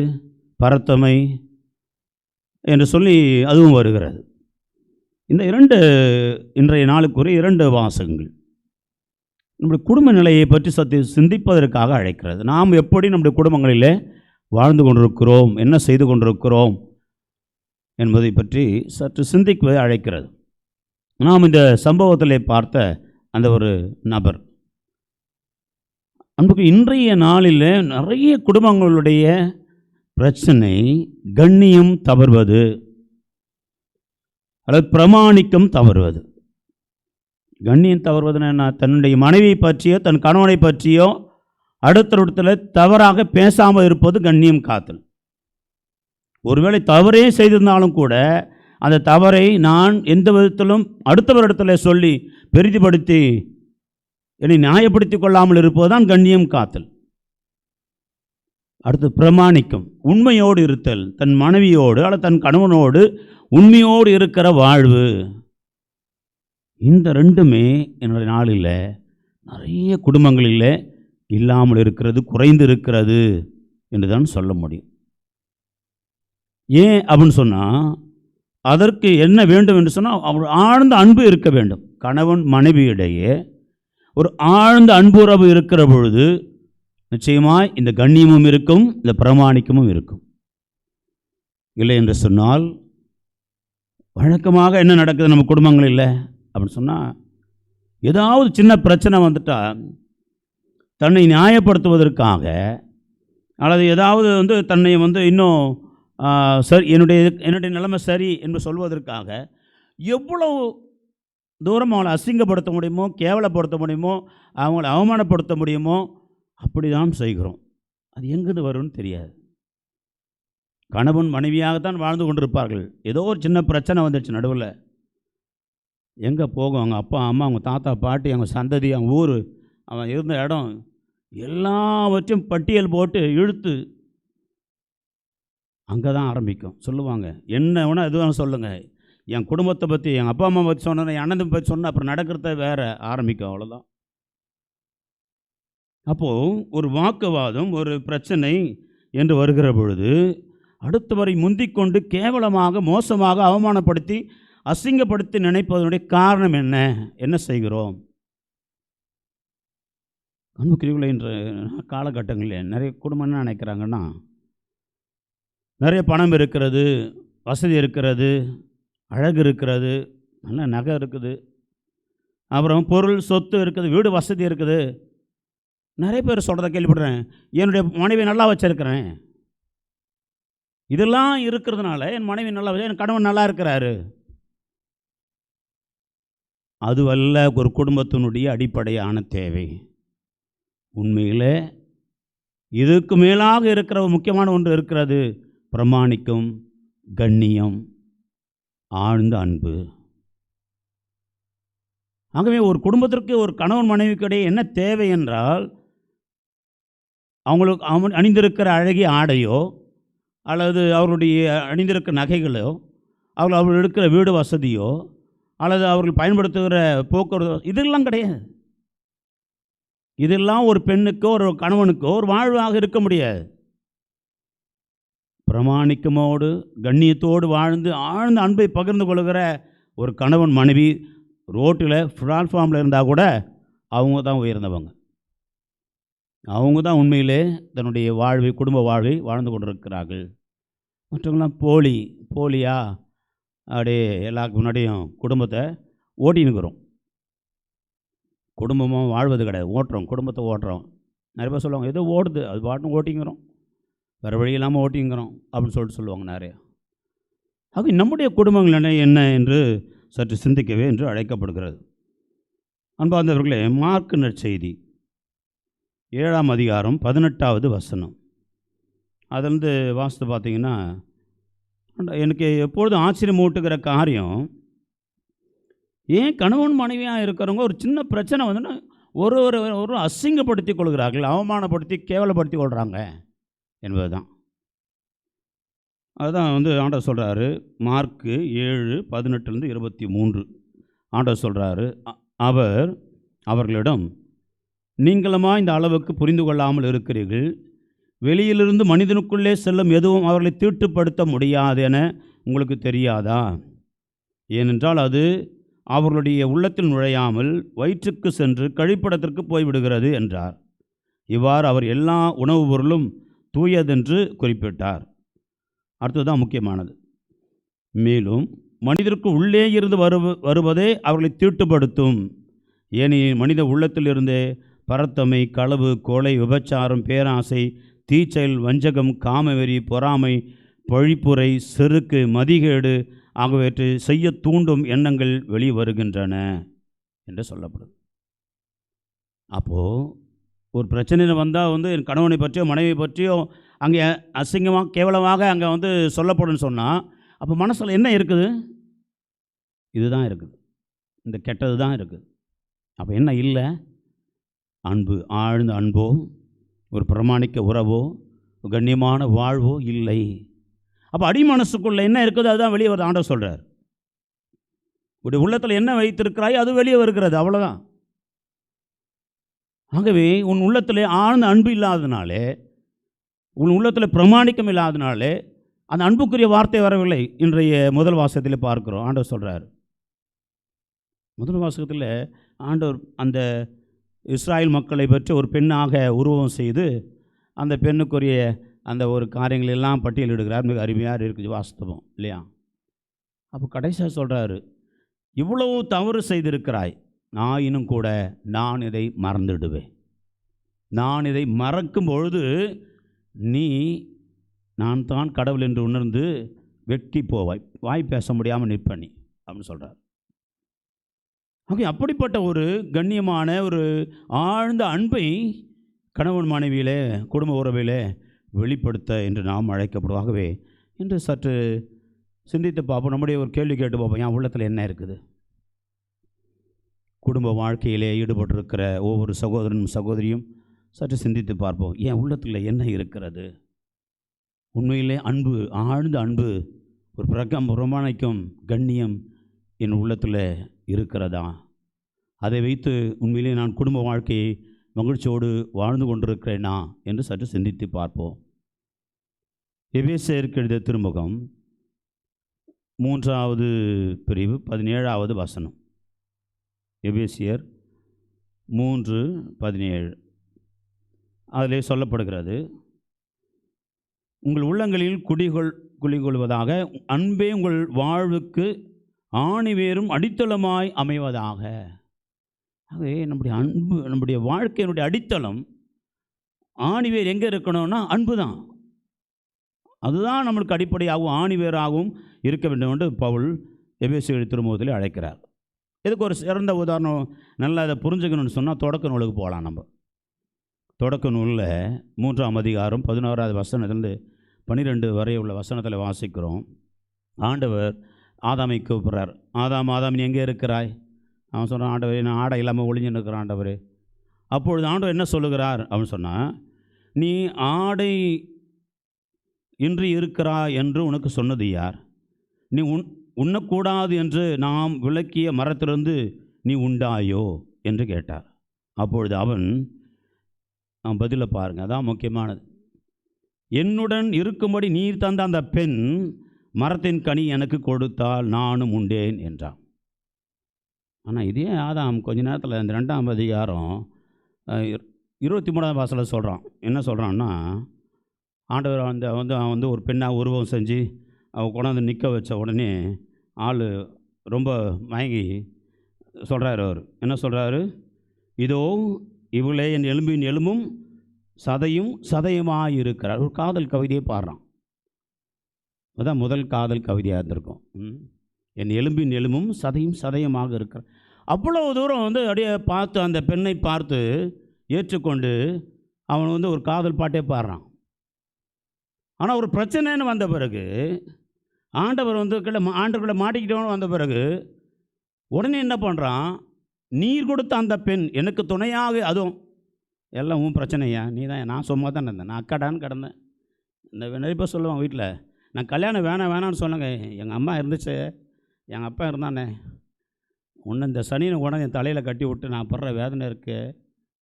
பரத்தமை என்று சொல்லி அதுவும் வருகிறது. இந்த 2 இன்றைய நாளுக்குரிய 2 வாசகங்கள். நம்முடைய குடும்ப நிலையை பற்றி சற்று சிந்திப்பதற்காக அழைக்கிறது. நாம் எப்படி நம்முடைய குடும்பங்களிலே வாழ்ந்து கொண்டிருக்கிறோம், என்ன செய்து கொண்டிருக்கிறோம் என்பதை பற்றி சற்று சிந்திக்கவே அழைக்கிறது. நாம் இந்த சம்பவத்திலே பார்த்த அந்த ஒரு நபர், அன்புக்கு இன்றைய நாளில் நிறைய குடும்பங்களுடைய பிரச்சனை கண்ணியம் தவறுவது அல்லது பிரமாணிக்கம் தவறுவது. கண்ணியம் தவறுவதுன்னா என்ன? தன்னுடைய மனைவியை பற்றியோ தன் கணவனை பற்றியோ அடுத்தவரிடத்தில் தவறாக பேசாமல் இருப்பது கண்ணியம் காத்தல். ஒருவேளை தவறே செய்திருந்தாலும் கூட அந்த தவறை நான் எந்த விதத்திலும் அடுத்தவரிடத்தில் சொல்லி பெரிதுபடுத்தி என்னை நியாயப்படுத்தி கொள்ளாமல் இருப்பதுதான் கண்ணியம் காத்தல். அடுத்து பிரமாணிக்கம், உண்மையோடு இருத்தல், தன் மனைவியோடு அல்லது தன் கணவனோடு உண்மையோடு இருக்கிற வாழ்வு. இந்த ரெண்டுமே என்னுடைய நாளில் நிறைய குடும்பங்களில் இல்லாமல் இருக்கிறது, குறைந்து இருக்கிறது என்று தான் சொல்ல முடியும். ஏன் அப்படின்னு சொன்னால், அதற்கு என்ன வேண்டும் என்று சொன்னால் அவர் ஆழ்ந்த அன்பு இருக்க வேண்டும். கணவன் மனைவியிடையே ஒரு ஆழ்ந்த அன்புறவு இருக்கிற பொழுது நிச்சயமாய் இந்த கண்ணியமும் இருக்கும், இந்த பிரமாணிக்கமும் இருக்கும். இல்லை என்று சொன்னால் வழக்கமாக என்ன நடக்குது நம்ம குடும்பங்களில் அப்படின்னு சொன்னால், ஏதாவது சின்ன பிரச்சனை வந்துட்டால் தன்னை நியாயப்படுத்துவதற்காக அல்லது ஏதாவது தன்னை இன்னும் சரி என்னுடைய நிலைமை சரி என்று சொல்வதற்காக எவ்வளவு தூரம் அவங்களை அசிங்கப்படுத்த முடியுமோ, கேவலப்படுத்த முடியுமோ, அவங்களை அவமானப்படுத்த முடியுமோ அப்படி தான் செய்கிறோம். அது எங்கிருந்து வரும்னு தெரியாது. கணவன் மனைவியாகத்தான் வாழ்ந்து கொண்டிருப்பார்கள். ஏதோ ஒரு சின்ன பிரச்சனை வந்துடுச்சு நடுவில், எங்கே போகும் அவங்க அப்பா அம்மா, அவங்க தாத்தா பாட்டி, அவங்க சந்ததி, அவங்க ஊர், அவன் இருந்த இடம் எல்லாவற்றையும் பட்டியல் போட்டு இழுத்து அங்கே தான் ஆரம்பிக்கும். சொல்லுவாங்க, என்ன வேணால் எது வேணால் சொல்லுங்கள், என் குடும்பத்தை பற்றி, என் அப்பா அம்மா பற்றி சொன்னேன், என் அண்ணனை பற்றி சொன்னேன், அப்புறம் நடக்கிறத வேறு ஆரம்பிக்கும். அவ்வளோதான். அப்போது ஒரு வாக்குவாதம், ஒரு பிரச்சனை என்று வருகிற பொழுது அடுத்தவரை முந்திக்கொண்டு கேவலமாக மோசமாக அவமானப்படுத்தி அசிங்கப்படுத்தி நினைப்பதனுடைய காரணம் என்ன செய்கிறோம்? அன்புக்குரியவர்களே, என்ற காலகட்டங்களில் நிறைய குடும்பம் என்ன நினைக்கிறாங்கன்னா, நிறைய பணம் இருக்கிறது, வசதி இருக்கிறது, அழகு இருக்கிறது, நல்ல நகை இருக்குது, அப்புறம் பொருள் சொத்து இருக்குது, வீடு வசதி இருக்குது. நிறைய பேர் சொல்கிறத கேள்விப்படுறேன், என்னுடைய மனைவி நல்லா வச்சிருக்கிறேன், இதெல்லாம் இருக்கிறதுனால என் மனைவி நல்லா வச்சு, என் கணவன் நல்லா இருக்கிறாரு. அதுவல்ல ஒரு குடும்பத்தினுடைய அடிப்படையான தேவை. உண்மையில் இதுக்கு மேலாக இருக்கிற முக்கியமான ஒன்று இருக்கிறது, பிரமாணிக்கம், கண்ணியம், ஆழ்ந்த அன்பு. ஆகவே ஒரு குடும்பத்திற்கு ஒரு கணவன் மனைவிக்கிடையே என்ன தேவை என்றால், அவங்களுக்கு அணிந்திருக்கிற அழகிய ஆடையோ அல்லது அவருடைய அணிந்திருக்கிற நகைகளோ, அவர்கள் எடுக்கிற வீடு வசதியோ அல்லது அவர்கள் பயன்படுத்துகிற போக்குவரத்து, இதெல்லாம் கிடையாது. இதெல்லாம் ஒரு பெண்ணுக்கோ ஒரு கணவனுக்கோ ஒரு வாழ்வாக இருக்க முடியாது. பிரமாணிக்கமோடு கண்ணியத்தோடு வாழ்ந்து ஆழ்ந்த அன்பை பகிர்ந்து கொள்கிற ஒரு கணவன் மனைவி ரோட்டில் பிளாட்ஃபார்மில் இருந்தால் கூட அவங்க தான் உயர்ந்தவங்க. அவங்க தான் உண்மையிலே தன்னுடைய வாழ்வை, குடும்ப வாழ்வை வாழ்ந்து கொண்டிருக்கிறார்கள். மற்றவங்களாம் போலியா அப்படியே எல்லாருக்கு முன்னாடியும் குடும்பத்தை ஓட்டினுக்கிறோம். குடும்பமாக வாழ்வது கிடையாது, ஓட்டுறோம், குடும்பத்தை ஓட்டுறோம். நிறைய பேர் சொல்லுவாங்க, ஏதோ ஓடுது, அது பாட்டும் ஓட்டிங்கிறோம், வேறு வழி இல்லாமல் ஓட்டிங்கிறோம் அப்படின்னு சொல்லுவாங்க நிறைய. ஆக நம்முடைய குடும்பங்கள் என்ன என்று சற்று சிந்திக்கவே என்று அழைக்கப்படுகிறது. அன்பார்ந்தவர்களே, மார்க்கு நற்செய்தி 7ஆம் அதிகாரம் 18வது வசனம், அதிலிருந்து வாசித்து பார்த்தீங்கன்னா, எனக்கு எப்பொழுதும் ஆச்சரியமூட்டுகிற காரியம், ஏன் கணவன் மனைவியாக இருக்கிறவங்க ஒரு சின்ன பிரச்சனை வந்துன்னா ஒரு அசிங்கப்படுத்தி கொள்கிறார்கள், அவமானப்படுத்தி கேவலப்படுத்தி கொள்கிறாங்க என்பது தான். அதுதான் ஆண்டவர் சொல்கிறாரு, மார்க்கு 7:18-23. ஆண்டவர் சொல்கிறாரு, அவர்களிடம், நீங்களுமா இந்த அளவுக்கு புரிந்து கொள்ளாமல் இருக்கிறீர்கள்? வெளியிலிருந்து மனிதனுக்குள்ளே செல்லும் எதுவும் அவர்களை தீட்டுப்படுத்த முடியாது என உங்களுக்கு தெரியாதா? ஏனென்றால் அது அவர்களுடைய உள்ளத்தில் நுழையாமல் வயிற்றுக்கு சென்று கழிப்பிடத்திற்கு போய்விடுகிறது என்றார். இவ்வாறு அவர் எல்லா உணவுப் பொருளும் தூயதென்று குறிப்பிட்டார். அடுத்ததுதான் முக்கியமானது. மேலும் மனிதருக்கு உள்ளே இருந்து வருவதே அவர்களை தீட்டுப்படுத்தும். ஏனெனில் மனித உள்ளத்திலிருந்தே பரத்தமை, களவு, கொலை, விபச்சாரம், பேராசை, தீச்செயல், வஞ்சகம், காமவெறி, பொறாமை, பழிப்புரை, செருக்கு, மதிகேடு ஆகியவற்றை செய்ய தூண்டும் எண்ணங்கள் வெளிவருகின்றன என்று சொல்லப்படுது. அப்போது ஒரு பிரச்சனையில் வந்தால் என் கணவனை பற்றியோ மனைவி பற்றியோ அங்கே அசிங்கமாக கேவலமாக அங்கே சொல்லப்படுன்னு சொன்னால், அப்போ மனசில் என்ன இருக்குது? இதுதான் இருக்குது, இந்த கெட்டது தான் இருக்குது. அப்போ என்ன இல்லை? அன்பு, ஆழ்ந்த அன்போ, ஒரு பிரமாணிக்க உறவோ, கண்ணியமான வாழ்வோ இல்லை. அப்போ அடிமனசுக்குள்ளே என்ன இருக்குதோ அதுதான் வெளியே வருது. ஆண்டவர் சொல்கிறார், உடைய உள்ளத்தில் என்ன வைத்திருக்கிறாய் அது வெளியே வருகிறது, அவ்வளோதான். ஆகவே உன் உள்ளத்தில் ஆழ்ந்த அன்பு இல்லாதனாலே, உன் உள்ளத்தில் பிரமாணிக்கம் இல்லாதனாலே அந்த அன்புக்குரிய வார்த்தை வரவில்லை. இன்றைய முதல் வாசகத்தில் பார்க்குறோம். ஆண்டவர் சொல்கிறார், முதல் வாசகத்தில் ஆண்டவர் அந்த இஸ்ராயல் மக்களை பற்றி ஒரு பெண்ணாக உருவம் செய்து அந்த பெண்ணுக்குரிய அந்த ஒரு காரியங்கள் எல்லாம் பட்டியலிடுகிறார். மிக அருமையாக இருக்குது, வாஸ்தவம் இல்லையா? அப்போ கடைசியாக சொல்கிறாரு, இவ்வளவு தவறு செய்திருக்கிறாய், ஆயினும் கூட நான் இதை மறந்துடுவேன். நான் இதை மறக்கும் பொழுது நீ நான் தான் கடவுள் என்று உணர்ந்து வெட்கி போவாய், வாய் பேச முடியாமல் நிற்பண்ணி அப்படின்னு சொல்கிறார். அப்படிப்பட்ட ஒரு கண்ணியமான ஒரு ஆழ்ந்த அன்பை கணவன் மனைவியிலே, குடும்ப உறவிலே வெளிப்படுத்த என்று நாம் அழைக்கப்படுவோம். ஆகவே இன்று சற்று சிந்தித்து பார்ப்போம். நம்முடைய ஒரு கேள்வி கேட்டு பார்ப்போம், என் உள்ளத்தில் என்ன இருக்குது? குடும்ப வாழ்க்கையிலே ஈடுபட்டிருக்கிற ஒவ்வொரு சகோதரனும் சகோதரியும் சற்று சிந்தித்து பார்ப்போம், என் உள்ளத்தில் என்ன இருக்கிறது? உண்மையிலே அன்பு, ஆழ்ந்த அன்பு, ஒரு பிரமாணிக்கும் கண்ணியம் என் உள்ளத்தில் இருக்கிறதா? அதை வைத்து உண்மையிலே நான் குடும்ப வாழ்க்கையை மகிழ்ச்சியோடு வாழ்ந்து கொண்டிருக்கிறேனா என்று சற்று சிந்தித்து பார்ப்போம். எபேசியருக்கு எழுதிய திருமுகம் 3வது பிரிவு 17வது வசனம். எபேசியர் 3:17 அதிலே சொல்லப்படுகிறது, உங்கள் உள்ளங்களில் குடிகொள்வதாக அன்பே உங்கள் வாழ்வுக்கு ஆணிவேரும் அடித்தளமாய் அமைவதாக. ஆகவே நம்முடைய அன்பு, நம்முடைய வாழ்க்கையினுடைய அடித்தளம், ஆணிவேர் எங்கே இருக்கணும்னா அன்பு தான். அதுதான் நம்மளுக்கு அடிப்படையாகவும் ஆணிவேராகவும் இருக்க வேண்டும் என்று பவுல் எபேசியர் திருமுகத்தில் அழைக்கிறார். இதுக்கு ஒரு சிறந்த உதாரணம், நல்லா அதை புரிஞ்சுக்கணும்னு சொன்னால் தொடக்க நூலுக்கு போகலாம். நம்ம தொடக்க நூலில் 3ஆம் அதிகாரம் 11வது வசனத்திலிருந்து 12 வரை உள்ள வசனத்தில் வாசிக்கிறோம். ஆண்டவர் ஆதாமை கூப்பிட்றார். ஆதாம், நீ எங்கே இருக்கிறாய்? அவன் சொன்னான், ஆண்டவரே நான் ஆடை இல்லாமல் ஒளிஞ்சுன்னு இருக்கிறேன் ஆண்டவர். அப்பொழுது ஆண்டவர் என்ன சொல்லுகிறார் அப்படின்னு சொன்னால், நீ ஆடை இன்றி இருக்கிறாய் என்று உனக்கு சொன்னது யார்? நீ உண்ணக்கூடாது என்று நாம் விலக்கிய மரத்திலிருந்து நீ உண்டாயோ என்று கேட்டார். அப்பொழுது அவன் பதிலை பாருங்கள், அதான் முக்கியமானது. என்னுடன் இருக்கும்படி நீர் தந்த அந்த பெண் மரத்தின் கனி எனக்கு கொடுத்தால் நானும் உண்டேன் என்றான். ஆனால் இதே ஆதாம் கொஞ்ச நேரத்தில் இந்த 2ஆம் அதிகாரம் 23வது வசனத்தில் சொல்கிறான். என்ன சொல்கிறான்னா, ஆண்டவர் அவன் ஒரு பெண்ணாக உருவம் செஞ்சு அவன் கொண்டாந்து நிற்க வச்ச உடனே ஆள் ரொம்ப மயங்கி சொல்கிறார். அவர் என்ன சொல்கிறாரு? இதோ இவளே என் எலும்பின் எலும்பும் சதையும் சதையுமாக இருக்கிறார். ஒரு காதல் கவிதையை பாடுறான். அதுதான் முதல் காதல் கவிதையாக இருந்திருக்கும். என் எலும்பின் எலும்பும் சதையும் சதையுமாக இருக்கிறார். அவ்வளோ தூரம் அப்படியே பார்த்து அந்த பெண்ணை பார்த்து ஏற்றுக்கொண்டு அவன் ஒரு காதல் பாட்டே பாடுறான். ஆனால் ஒரு பிரச்சனைன்னு வந்த பிறகு, ஆண்டவர் ஆண்டவர்களை மாட்டிக்கிட்டோன்னு வந்த பிறகு உடனே என்ன பண்ணுறான்? நீர் கொடுத்த அந்த பெண் எனக்கு துணையாக, அதுவும் எல்லாம் உன் பிரச்சனையா, நீ தான், நான் சும்மா தான் இருந்தேன், நான் அக்காடான்னு கிடந்தேன். இந்த நிறைய பேர் சொல்லுவாங்க வீட்டில், நான் கல்யாணம் வேணான்னு சொன்னேங்க, எங்கள் அம்மா இருந்துச்சு, எங்கள் அப்பா இருந்தானே, ஒன்று இந்த சனியை உடனே என் தலையில் கட்டி விட்டு நான் படுற வேதனை இருக்குது.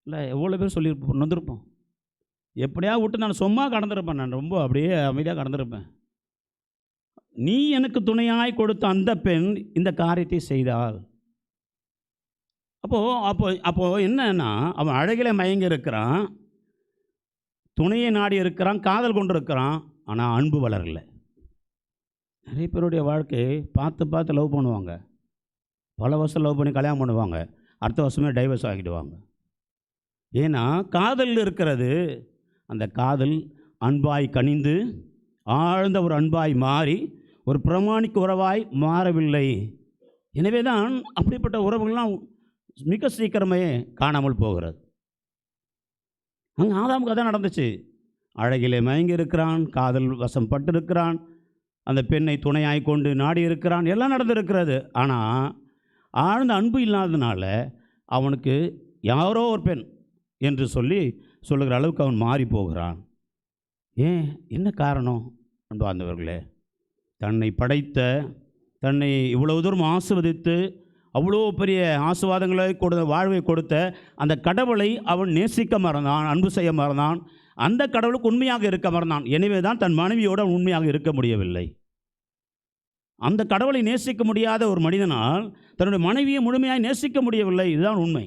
இல்லை எவ்வளோ பேர் சொல்லியிருப்போம், நொந்திருப்போம். எப்படியா விட்டு நான் சும்மா கடந்திருப்பேன், நான் ரொம்ப அப்படியே அமைதியாக கடந்திருப்பேன். நீ எனக்கு துணையாய் கொடுத்த அந்த பெண் இந்த காரியத்தை செய்தால் அப்போது என்னன்னா, அவன் அழகிலே மயங்கி இருக்கிறான், துணையை நாடி இருக்கிறான், காதல் கொண்டு இருக்கிறான், ஆனால் அன்பு வளரல. நிறைய பேருடைய வாழ்க்கை பார்த்து பார்த்து லவ் பண்ணுவாங்க, பல வருஷம் லவ் பண்ணி கல்யாணம் பண்ணுவாங்க, அடுத்த வருஷமே டைவர்ஸ் ஆகிடுவாங்க. ஏன்னா காதல் இருக்கிறது, அந்த காதல் அன்பாய் கனிந்து ஆழ்ந்த ஒரு அன்பாய் மாறி ஒரு பிரமாணிக்க உறவாய் மாறவில்லை. எனவே தான் அப்படிப்பட்ட உறவுகள்லாம் மிக சீக்கிரமே காணாமல் போகிறது. அங்கே ஆதாமுக்கு அதான் நடந்துச்சு. அழகிலே மயங்கி இருக்கிறான், காதல் வசம் பட்டிருக்கிறான், அந்த பெண்ணை துணையாய் கொண்டு நாடி இருக்கிறான், எல்லாம் நடந்திருக்கிறது. ஆனால் ஆழ்ந்த அன்பு இல்லாததுனால அவனுக்கு யாரோ ஒரு பெண் என்று சொல்லுகிற அளவுக்கு அவன் மாறி போகிறான். ஏன், என்ன காரணம் அன்பார்ந்தவர்களே? தன்னை படைத்த, தன்னை இவ்வளவு தூரம் ஆசீர்வதித்து அவ்வளோ பெரிய ஆசீர்வாதங்களை வாழ்வை கொடுத்த அந்த கடவுளை அவன் நேசிக்க மறந்தான், அன்பு செய்ய மறந்தான், அந்த கடவுளுக்கு உண்மையாக இருக்க மறந்தான். எனவே தான் தன் மனைவியோடு உண்மையாக இருக்க முடியவில்லை. அந்த கடவுளை நேசிக்க முடியாத ஒரு மனிதனால் தன்னுடைய மனைவியை முழுமையாக நேசிக்க முடியவில்லை. இதுதான் உண்மை.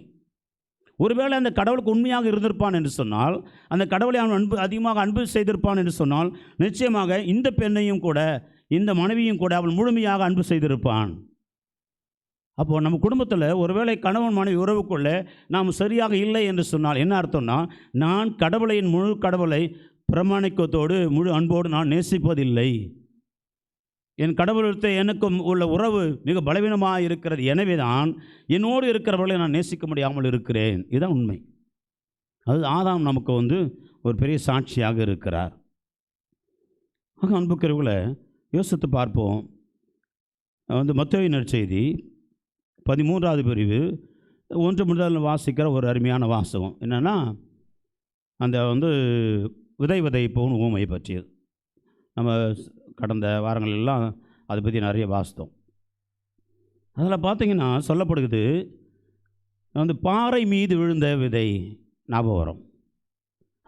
ஒருவேளை அந்த கடவுளுக்கு உண்மையாக இருந்திருப்பான் என்று சொன்னால், அந்த கடவுளை அவன் அதிகமாக அன்பு செய்திருப்பான் என்று சொன்னால், நிச்சயமாக இந்த பெண்ணையும் கூட, இந்த மனைவியும் கூட அவன் முழுமையாக அன்பு செய்திருப்பான். அப்போது நம்ம குடும்பத்தில் ஒருவேளை கணவன் மனைவி உறவுக்குள்ளே நாம் சரியாக இல்லை என்று சொன்னால் என்ன அர்த்தம்னா, நான் கடவுளையின் முழு கடவுளை பிரமாணிக்கத்தோடு முழு அன்போடு நான் நேசிப்பதில்லை, என் கடவுளத்தை எனக்கும் உள்ள உறவு மிக பலவீனமாக இருக்கிறது, எனவே தான் என்னோடு இருக்கிறவர்களை நான் நேசிக்க முடியாமல் இருக்கிறேன். இதுதான் உண்மை. அது ஆதாம் நமக்கு ஒரு பெரிய சாட்சியாக இருக்கிறார். ஆக அன்புக்குரியவர்களை யோசித்து பார்ப்போம். மத்தேயு நற்செய்தி 13வது பிரிவு 1 முதல் வாசிக்கிற ஒரு அருமையான வாசகம் என்னென்னா, அந்த விதை விதைப்போன் ஊமை பற்றியது. நம்ம கடந்த வாரங்களெல்லாம் அதை பற்றி நிறைய வாசித்தோம். அதில் பார்த்திங்கன்னா சொல்லப்படுகிறது, பாறை மீது விழுந்த விதை ஞாபகம் வரும்.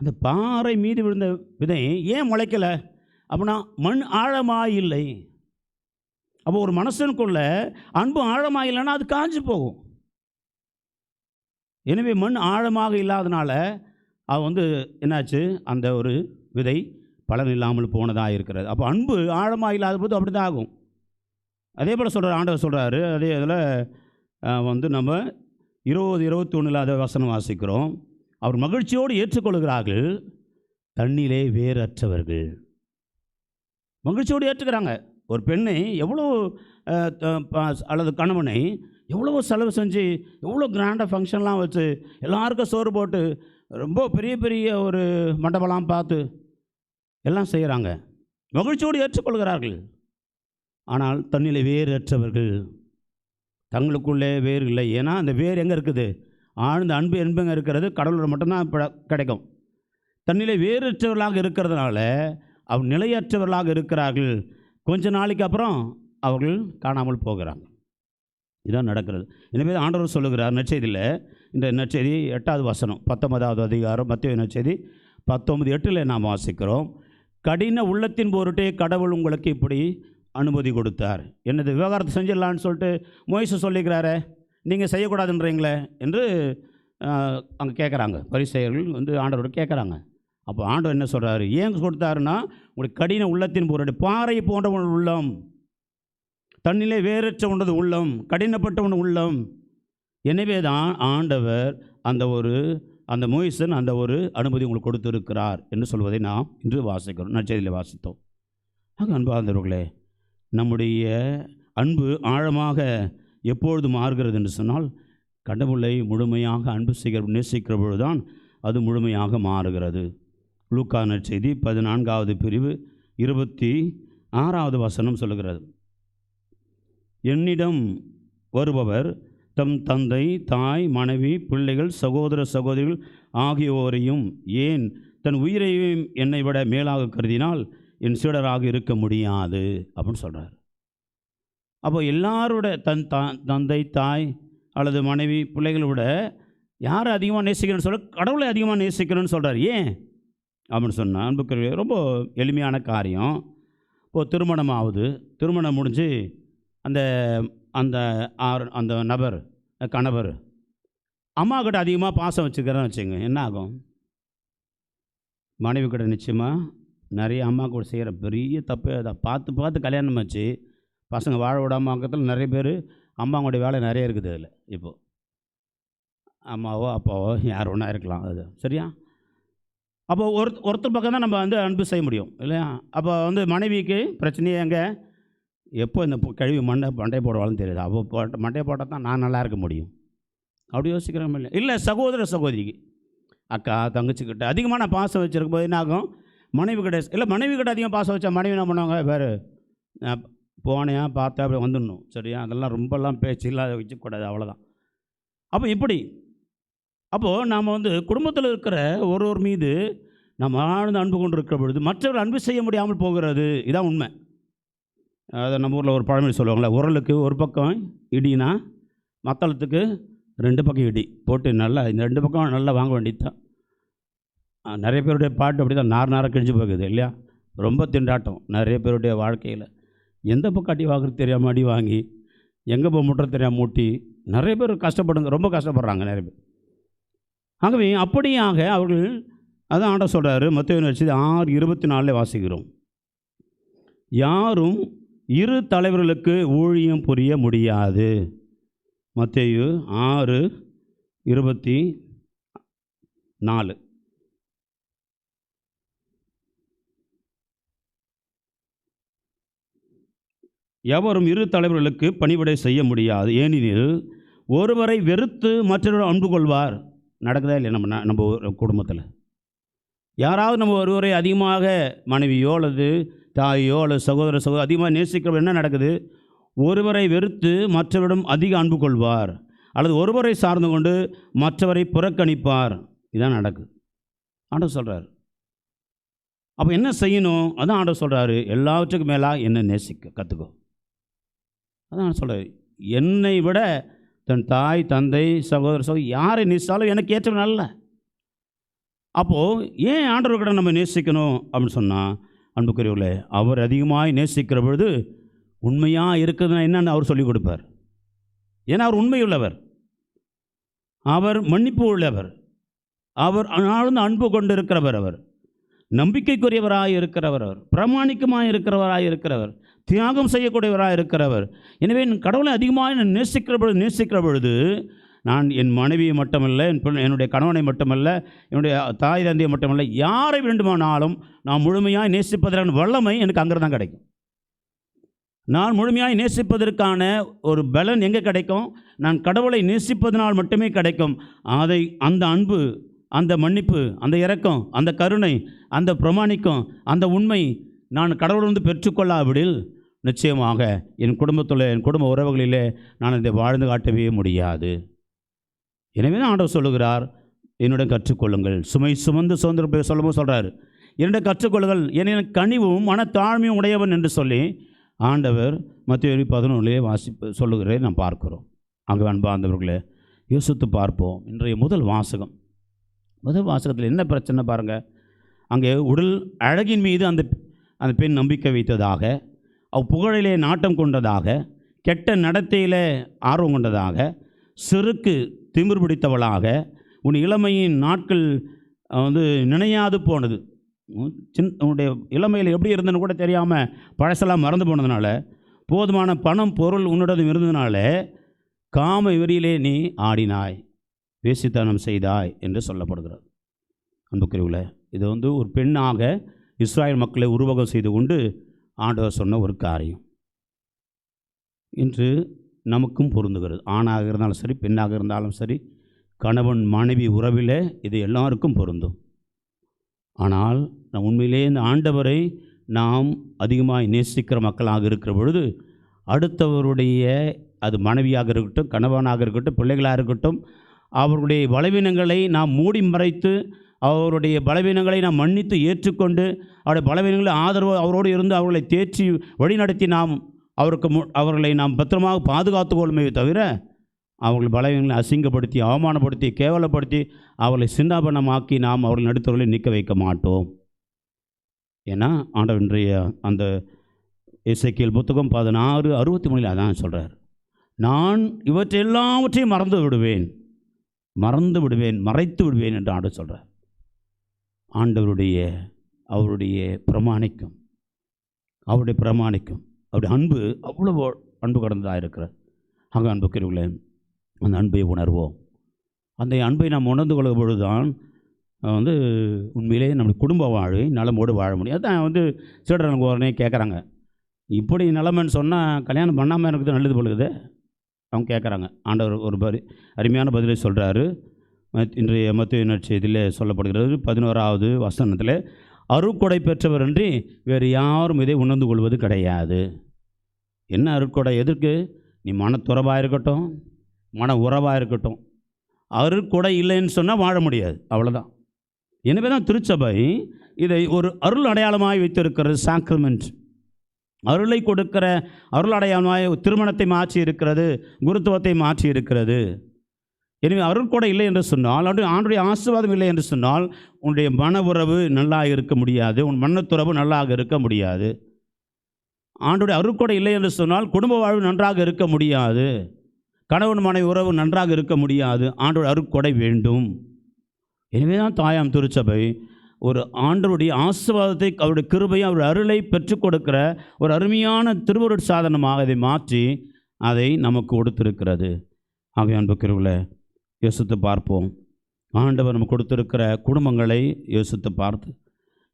அந்த பாறை மீது விழுந்த விதை ஏன் முளைக்கலை அப்படின்னா, மண் ஆழமாக இல்லை. அப்போ ஒரு மனுஷனுக்குள்ள அன்பு ஆழமாக இல்லைன்னா அது காஞ்சு போகும். எனவே மண் ஆழமாக இல்லாதனால அவன் என்னாச்சு, அந்த ஒரு விதை பலன் இல்லாமல் போனதாக இருக்கிறது. அப்போ அன்பு ஆழமாக இல்லாத போது அப்படி தான் ஆகும். அதே போல் ஆண்டவர் சொல்கிறாரு. அதே இதில் நம்ம 20-21 அதை வசனம் வாசிக்கிறோம். அவர் மகிழ்ச்சியோடு ஏற்றுக்கொள்கிறார்கள், தண்ணிலே வேறற்றவர்கள். மகிழ்ச்சியோடு ஏற்றுக்கிறாங்க. ஒரு பெண்ணை எவ்வளோ அல்லது கணவனை எவ்வளோ செலவு செஞ்சு, எவ்வளோ கிராண்டாக ஃபங்க்ஷன்லாம் வச்சு, எல்லாருக்கும் சோறு போட்டு, ரொம்ப பெரிய பெரிய ஒரு மண்டபம்லாம் பார்த்து எல்லாம் செய்கிறாங்க. மகிழ்ச்சியோடு ஏற்றுக்கொள்கிறார்கள். ஆனால் தண்ணியில் வேறு அற்றவர்கள், தங்களுக்குள்ளே வேறு இல்லை. ஏன்னா அந்த வேறு எங்கே இருக்குது? ஆழ்ந்த அன்பு என்பங்க இருக்கிறது கடவுளோட மட்டும்தான் கிடைக்கும். தண்ணியிலே வேறற்றவர்களாக இருக்கிறதுனால அவர் நிலையற்றவர்களாக இருக்கிறார்கள். கொஞ்ச நாளைக்கு அப்புறம் அவர்கள் காணாமல் போகிறாங்க. இதுதான் நடக்கிறது. எனவே ஆண்டவர் சொல்லுகிறார் நற்செய்தியில், இந்த நற்செய்தி 8வது வசனம் 19வது அதிகாரம் மத்தேயு நற்செய்தி 19:8 நாம் வாசிக்கிறோம். கடின உள்ளத்தின் பொருட்டே கடவுள் உங்களுக்கு இப்படி அனுமதி கொடுத்தார். என்னது விவகாரத்தை செஞ்சிடலான்னு சொல்லிட்டு மோய்சு சொல்லிக்கிறாரே, நீங்கள் செய்யக்கூடாதுன்றீங்களே என்று அங்கே கேட்குறாங்க. பரிசேயர்கள் ஆண்டவரோட கேட்குறாங்க. அப்போ ஆண்டவர் என்ன சொல்கிறாரு, ஏன் கொடுத்தாருன்னா, உங்களுக்கு கடின உள்ளத்தின் பொருட்டு, பாறை போன்ற உள்ளம், தண்ணிலே வேறற்ற உண்டது உள்ளம், கடினப்பட்ட உள்ளம். எனவே தான் ஆண்டவர் அந்த மோய்சன் அந்த ஒரு அனுமதி உங்களுக்கு கொடுத்திருக்கிறார் என்று சொல்வதை நாம் இன்று வாசிக்கிறோம், நற்செய்தியில் வாசித்தோம். ஆக அன்பார்ந்தவர்களே, நம்முடைய அன்பு ஆழமாக எப்பொழுது மாறுகிறது என்று சொன்னால், கடவுளை முழுமையாக அன்பு நேசிக்கிற பொழுதுதான் அது முழுமையாக மாறுகிறது. லூக்கா நற்செய்தி 14வது பிரிவு 26வது வசனம் சொல்லுகிறது, என்னிடம் வருபவர் தம் தந்தை, தாய், மனைவி, பிள்ளைகள், சகோதர சகோதரிகள் ஆகியோரையும், ஏன் தன் உயிரையும் என்னை விட மேலாக கருதினால் என் சீடராக இருக்க முடியாது அப்படின்னு சொல்கிறார். அப்போ எல்லாரோட தந்தை, தாய் அல்லது மனைவி, பிள்ளைகளை விட யாரை அதிகமாக நேசிக்கிறேன்னு சொல்ல, கடவுளை அதிகமாக நேசிக்கிறேன்னு சொல்கிறார். ஏன் அப்படின்னு சொன்னால், அன்புக்குரிய ரொம்ப எளிமையான காரியம். இப்போது திருமணம் ஆகுது, திருமணம் முடிஞ்சு அந்த நபர் கணவர் அம்மா கிட்ட அதிகமாக பாசம் வச்சுக்கிறேன்னு வச்சுங்க, என்ன ஆகும்? மனைவி கிட்ட நிச்சயமாக நிறைய அம்மா கூட செய்கிற பெரிய தப்பு அதை பார்த்து பார்த்து கல்யாணம் வச்சு பசங்க வாழ விடாமல் பக்கத்தில் நிறைய பேர் அம்மாவோடைய வேலை நிறைய இருக்குது அதில். இப்போது அம்மாவோ அப்பாவோ யார் ஒன்றா இருக்கலாம், அது சரியா? அப்போ ஒருத்தர் பக்கம் தான் நம்ம வந்து அன்பு செய்ய முடியும் இல்லையா? அப்போ வந்து மனைவிக்கு பிரச்சனையே எங்கே? எப்போ இந்த கழுவி மண்டை போடுவாள்னு தெரியுது. அப்போ மண்டையை போட்டால் தான் நான் நல்லா இருக்க முடியும். அப்படி யோசிக்கிறோம் இல்லை? இல்லை, சகோதர சகோதரிக்கு அக்கா தங்கச்சிக்கிட்ட அதிகமான பாசம் வச்சுருக்கும் போது என்ன ஆகும்? மனைவி கிட்ட இல்லை, மனைவி கிட்ட அதிகம் பாசம் வச்சா மனைவி என்ன பண்ணுவாங்க? வேறு போனையா பார்த்தா அப்படி வந்துடணும், சரியா? அதெல்லாம் ரொம்பலாம் பேச்சு இல்லாத வச்சுக்கூடாது, அவ்வளோதான். அப்போ இப்படி அப்போது நாம் வந்து குடும்பத்தில் இருக்கிற ஒருவர் மீது நம்ம ஆழ்ந்த அன்பு கொண்டு இருக்கிற பொழுது மற்றவர்கள் அன்பு செய்ய முடியாமல் போகிறது. இதான் உண்மை. அதை நம்ம ஊரில் ஒரு பழமொழி சொல்லுவாங்களே, உரலுக்கு ஒரு பக்கம் இடினா மத்தளத்துக்கு 2 பக்கம் இடி போட்டு நல்லா இந்த 2 பக்கம் நல்லா வாங்க வேண்டியது தான். நிறைய பேருடைய பாட்டு அப்படி தான் நாராக கிழிஞ்சு போகுது இல்லையா? ரொம்ப திண்டாட்டம் நிறைய பேருடைய வாழ்க்கையில். எந்த பக்கம் அடி வாங்குறது தெரியாமல் அடி வாங்கி, எங்கே போய் முட்டுறது தெரியாமல் மூட்டி நிறைய பேர் கஷ்டப்படுங்க, ரொம்ப கஷ்டப்படுறாங்க நிறைய பேர். ஆகவே அப்படியாக அவர்கள், அதான் ஆண்டவர் சொல்கிறாரு, மத்தேயு 6:24 வாசிக்கிறோம். யாரும் இரு தலைவர்களுக்கு ஊழியம் புரிய முடியாது. மத்தேயு 6:24. எவரும் இரு தலைவர்களுக்கு பணிவிடை செய்ய முடியாது. ஏனெனில் ஒருவரை வெறுத்து மற்றொருவர் அன்பு கொள்வார். நடக்குதா இல்லை? நம்ம குடும்பத்தில் யாராவது நம்ம ஒருவரை அதிகமாக மனைவியோ அல்லது தாயோ அல்லது சகோதர அதிகமாக நேசிக்கிறவர் என்ன நடக்குது? ஒருவரை வெறுத்து மற்றவரிடம் அதிக அன்பு கொள்வார், அல்லது ஒருவரை சார்ந்து கொண்டு மற்றவரை புறக்கணிப்பார். இதான் நடக்குது. ஆண்டவர் சொல்கிறார். அப்போ என்ன செய்யணும்? அதான் ஆண்டவர் சொல்கிறாரு, எல்லாவற்றுக்கும் மேலாக என்னை நேசிக்க கற்றுக்கோ. அதான் சொல்கிறார், என்னை விட தன் தாய் தந்தை சகோதர யாரை நேசித்தாலும் எனக்கு ஏற்றவன் அல்ல. அப்போது ஏன் ஆண்டவர்கிட்ட நம்ம நேசிக்கணும் அப்படின்னு சொன்னால், அன்புக்குரியவர்களே, அவர் அதிகமாக நேசிக்கிற பொழுது உண்மையாக இருக்குதுன்னா என்னன்னு அவர் சொல்லிக் கொடுப்பார். ஏன்னா அவர் உண்மையுள்ளவர், அவர் மன்னிப்பு உள்ளவர், அவர் ஆழ்ந்த அன்பு கொண்டு இருக்கிறவர், அவர் நம்பிக்கைக்குரியவராக இருக்கிறவர், அவர் பிரமாணிக்கமாக இருக்கிறவராக இருக்கிறவர், தியாகம் செய்யக்கூடியவராக இருக்கிறவர். எனவே கடவுளை அதிகமாக நேசிக்கிற பொழுது நான் என் மனைவியை மட்டுமல்ல, என்னுடைய கணவனை மட்டுமல்ல, என்னுடைய தாய் தந்தையை மட்டுமல்ல, யாரை வேண்டுமானாலும் நான் முழுமையாக நேசிப்பதற்கான வல்லமை எனக்கு அங்கே தான் கிடைக்கும். நான் முழுமையாக நேசிப்பதற்கான ஒரு பலன் எங்கே கிடைக்கும்? நான் கடவுளை நேசிப்பதனால் மட்டுமே கிடைக்கும். அந்த அன்பு, அந்த மன்னிப்பு, அந்த இரக்கம், அந்த கருணை, அந்த பிரமாணிக்கம், அந்த உண்மை நான் கடவுளிலிருந்து பெற்றுக்கொள்ளாவிடில் நிச்சயமாக என் குடும்பத்தில், என் குடும்ப உறவுகளிலே நான் இதை வாழ்ந்து காட்டவே முடியாது. எனவே தான் ஆண்டவர் சொல்லுகிறார், என்னுடன் கற்றுக்கொள்ளுங்கள். சுமை சுமந்து சுதந்திர சொல்லும்போது சொல்கிறார், என்னுடைய கற்றுக்கொள்ளுங்கள், எனக்கு கனிவும் மனத்தாழ்மையும் உடையவன் என்று சொல்லி ஆண்டவர் மத்தேயு 11 சொல்லுகிறதை நாம் பார்க்கிறோம். அங்கே அன்பார்ந்தவர்களே, யோசித்து பார்ப்போம். இன்றைய முதல் வாசகத்தில் என்ன பிரச்சனை பாருங்கள். அங்கே உடல் அழகின் மீது அந்த பெண் நம்பிக்கை வைத்ததாக, புகழிலே நாட்டம் கொண்டதாக, கெட்ட நடத்தையில் ஆர்வம் கொண்டதாக, சிறுக்கு திமிர் பிடித்தவளாக, உன் இளமையின் நாட்கள் நினையாது போனது. உன்னுடைய இளமையில் எப்படி இருந்ததுன்னு கூட தெரியாமல் பழசெல்லாம் மறந்து போனதுனால, போதுமான பணம் பொருள் உன்னிடம் இருந்ததுனால காம வெறியிலே நீ ஆடினாய், வேசித்தனம் செய்தாய் என்று சொல்லப்படுகிறது. அன்புக்குரியவர்களே, இது ஒரு பெண்ணாக இஸ்ராயல் மக்களை உருவகம் செய்து கொண்டு ஆண்டவர் சொன்ன ஒரு காரியம் இன்று நமக்கும் பொருந்துகிறது. ஆணாக இருந்தாலும் சரி, பெண்ணாக இருந்தாலும் சரி, கணவன் மனைவி உறவில் இது எல்லாருக்கும் பொருந்தும். ஆனால் உண்மையிலே இந்த ஆண்டவரை நாம் அதிகமாக நேசிக்கிற மக்களாக இருக்கிற பொழுது, அடுத்தவருடைய, அது மனைவியாக இருக்கட்டும், கணவனாக இருக்கட்டும், பிள்ளைகளாக இருக்கட்டும், அவருடைய பலவீனங்களை நாம் மூடி மறைத்து, அவருடைய பலவீனங்களை நாம் மன்னித்து ஏற்றுக்கொண்டு, அவருடைய பலவீனங்களை ஆதரவு அவரோடு இருந்து அவர்களை தேற்றி வழிநடத்தி நாம் அவர்களை நாம் பத்திரமாக பாதுகாத்து கொள்ளுமே தவிர, அவர்கள் பலவீனங்களை அசிங்கப்படுத்தி, அவமானப்படுத்தி, கேவலப்படுத்தி, அவர்களை சின்னாபனமாக்கி நாம் அவர்கள் நடுத்தவர்களை நிற்க வைக்க மாட்டோம். ஏன்னா ஆண்டவர் இன்றைய அந்த எசேக்கியேல் புத்தகம் 16:63 அதான் சொல்கிறார், நான் இவற்றை எல்லாவற்றையும் மறந்து விடுவேன், மறந்து விடுவேன், மறைத்து விடுவேன் என்று ஆண்டவர் சொல்கிறார். அவருடைய பிரமாணிக்கும், அவருடைய அன்பு அவ்வளவு அன்பு கடந்ததாக இருக்கிறார். ஆக அன்புக்குரியவர்களே, அந்த அன்பை உணர்வோம். அந்த அன்பை நாம் உணர்ந்து கொள்ளும் பொழுது தான் உண்மையிலே நம்முடைய குடும்ப வாழ்வை நலமோடு வாழ முடியும். அதுதான் சீடர்களுக்கு உடனே கேட்குறாங்க, இப்படி நிலைமைன்னு சொன்னால் கல்யாணம் பண்ணாமல் இருக்குது நல்லது பொழுது அவங்க கேட்குறாங்க. ஆண்டவர் ஒரு அருமையான பதிலை சொல்கிறாரு. இன்றைய மத்தேயு நற்செய்தியிலே சொல்லப்படுகிறது 11வது வசனத்தில், அருட்கொடை பெற்றவரன்றி வேறு யாரும் இதை உணர்ந்து கொள்வது கிடையாது. என்ன அருட்கொடை? எதற்கு? நீ மனத்துறவாக இருக்கட்டும், மன உறவாக இருக்கட்டும், அருட்கொடை இல்லைன்னு சொன்னால் வாழ முடியாது, அவ்வளோதான். எனவே தான் திருச்சபை இதை ஒரு அருள் அடையாளமாய் வைத்திருக்கிறது. சாக்ரமெண்ட், அருளை கொடுக்கிற அருள் அடையாளமாய் திருமணத்தை மாற்றி இருக்கிறது, குருத்துவத்தை மாற்றி இருக்கிறது. எனவே அருட்கொடை இல்லை என்று சொன்னால், ஆண்டுடைய ஆசீர்வாதம் இல்லை என்று சொன்னால், உன்னுடைய மன உறவு நல்லாக இருக்க முடியாது, உன் மனத்துறவு நல்லாக இருக்க முடியாது. ஆண்டுடைய அருட்கொடை இல்லை என்று சொன்னால் குடும்ப வாழ்வு நன்றாக இருக்க முடியாது, கணவன் மனைவி உறவு நன்றாக இருக்க முடியாது. ஆண்டோட அருட்கொடை வேண்டும். எனவே தான் தாயாம் திருச்சபை ஒரு ஆண்டவருடைய ஆசீர்வாதத்தை, அவருடைய கிருபையை, அவருடைய அருளை பெற்றுக் கொடுக்கிற ஒரு அருமையான திருவருட் சாதனமாக இதை மாற்றி அதை நமக்கு கொடுத்திருக்கிறது. ஆகவே அன்புக்குரியவர்களே, யோசித்து பார்ப்போம். ஆண்டவர் நமக்கு கொடுத்திருக்கிற குடும்பங்களை யோசித்து பார்த்து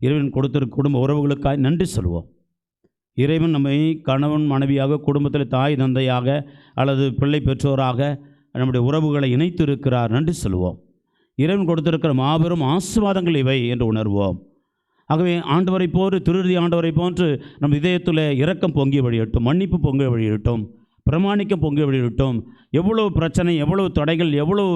இறைவன் கொடுத்திருக்கிற குடும்ப உறவுகளுக்காக நன்றி சொல்வோம். இறைவன் நம்மை கணவன் மனைவியாக, குடும்பத்தில் தாய் தந்தையாக அல்லது பிள்ளை பெற்றோராக நம்முடைய உறவுகளை இணைத்து இருக்கிறார். நன்றி சொல்வோம். இறைவன் கொடுத்திருக்கிற மாபெரும் ஆசீர்வாதங்கள் இவை என்று உணர்வோம். ஆகவே ஆண்டவரை போன்று, திருதி ஆண்டவரை போன்று நம் இதயத்தில் இரக்கம் பொங்கி வழியட்டும், மன்னிப்பு பொங்கி வழியட்டும், பிரமாணிக்கம் பொங்கி வழியட்டும். எவ்வளவு பிரச்சனை, எவ்வளவு தடைகள், எவ்வளவு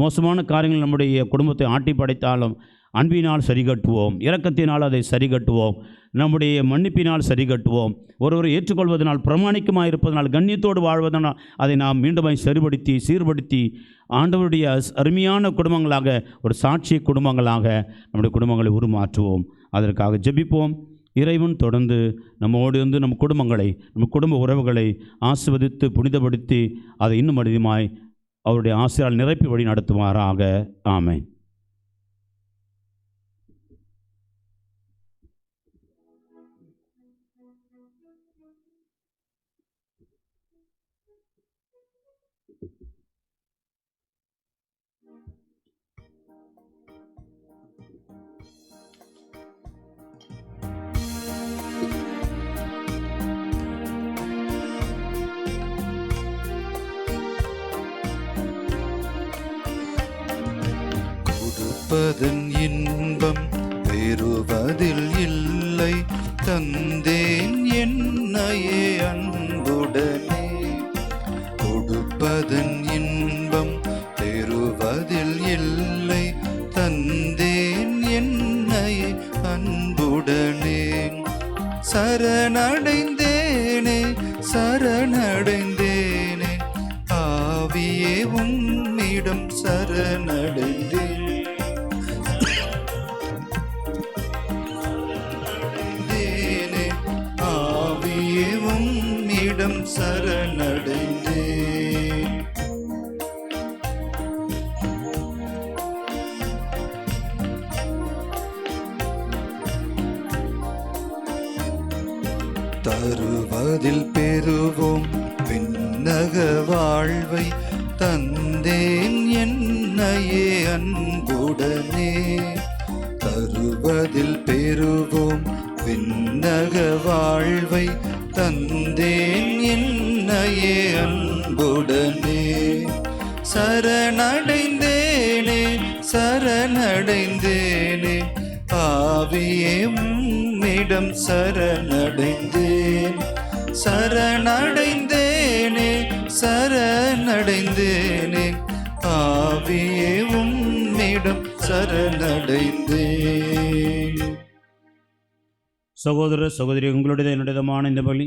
மோசமான காரியங்கள் நம்முடைய குடும்பத்தை ஆட்டி படைத்தாலும் அன்பினால் சரி கட்டுவோம், இரக்கத்தினால் அதை சரி கட்டுவோம், நம்முடைய மன்னிப்பினால் சரி கட்டுவோம். ஒருவரை ஏற்றுக்கொள்வதனால், பிரமாணிக்கமாக இருப்பதனால், கண்ணியத்தோடு வாழ்வதனால் அதை நாம் மீண்டும் சரிபடுத்தி சீர்படுத்தி ஆண்டவருடைய அருமையான குடும்பங்களாக, ஒரு சாட்சிய குடும்பங்களாக நம்முடைய குடும்பங்களை உருமாற்றுவோம். அதற்காக ஜெபிப்போம். இறைவன் தொடர்ந்து நம்மோடு நம் குடும்பங்களை, நம் குடும்ப உறவுகளை ஆசீர்வதித்து புனிதப்படுத்தி அதை இன்னும் அதிகமாய் அவருடைய ஆசையால் நிரப்பி வழி நடத்துவாராக. ஆமென்.
கொடுப்பதன் இன்பம் பெறுவதில் இல்லை, தந்தேன் என்னையே அன்புடனே. கொடுப்பதன் இன்பம் பெறுவதில் இல்லை, தந்தேன் என்னையே அன்புடனே. சரணடைந்தேனே, சரணடைந்தேனே, ஆவியே உம்மிடம் சரணடைந்தேன். ஆவியே உம்மிடம் சரணடைந்தேன். தருவதில் பெறுவோம் விண்ணக வாழ்வை, தந்தேன் என்னையே அன்புடனே. தருவதில் பெறுவோம் விண்ணக வாழ்வை, தந்தேன் என்னையே அன்புடனே. சரணடைந்தேனே, சரணடைந்தேனே, ஆவியே உம்மிடம் சரணடைந்தேன். சரணடைந்தேனே, சரணடைந்தேனே, ஆவியே உம்மிடம் சரணடைந்தேன்.
சகோதர சகோதரி, உங்களுடைய என்னுடையமான இந்த பலி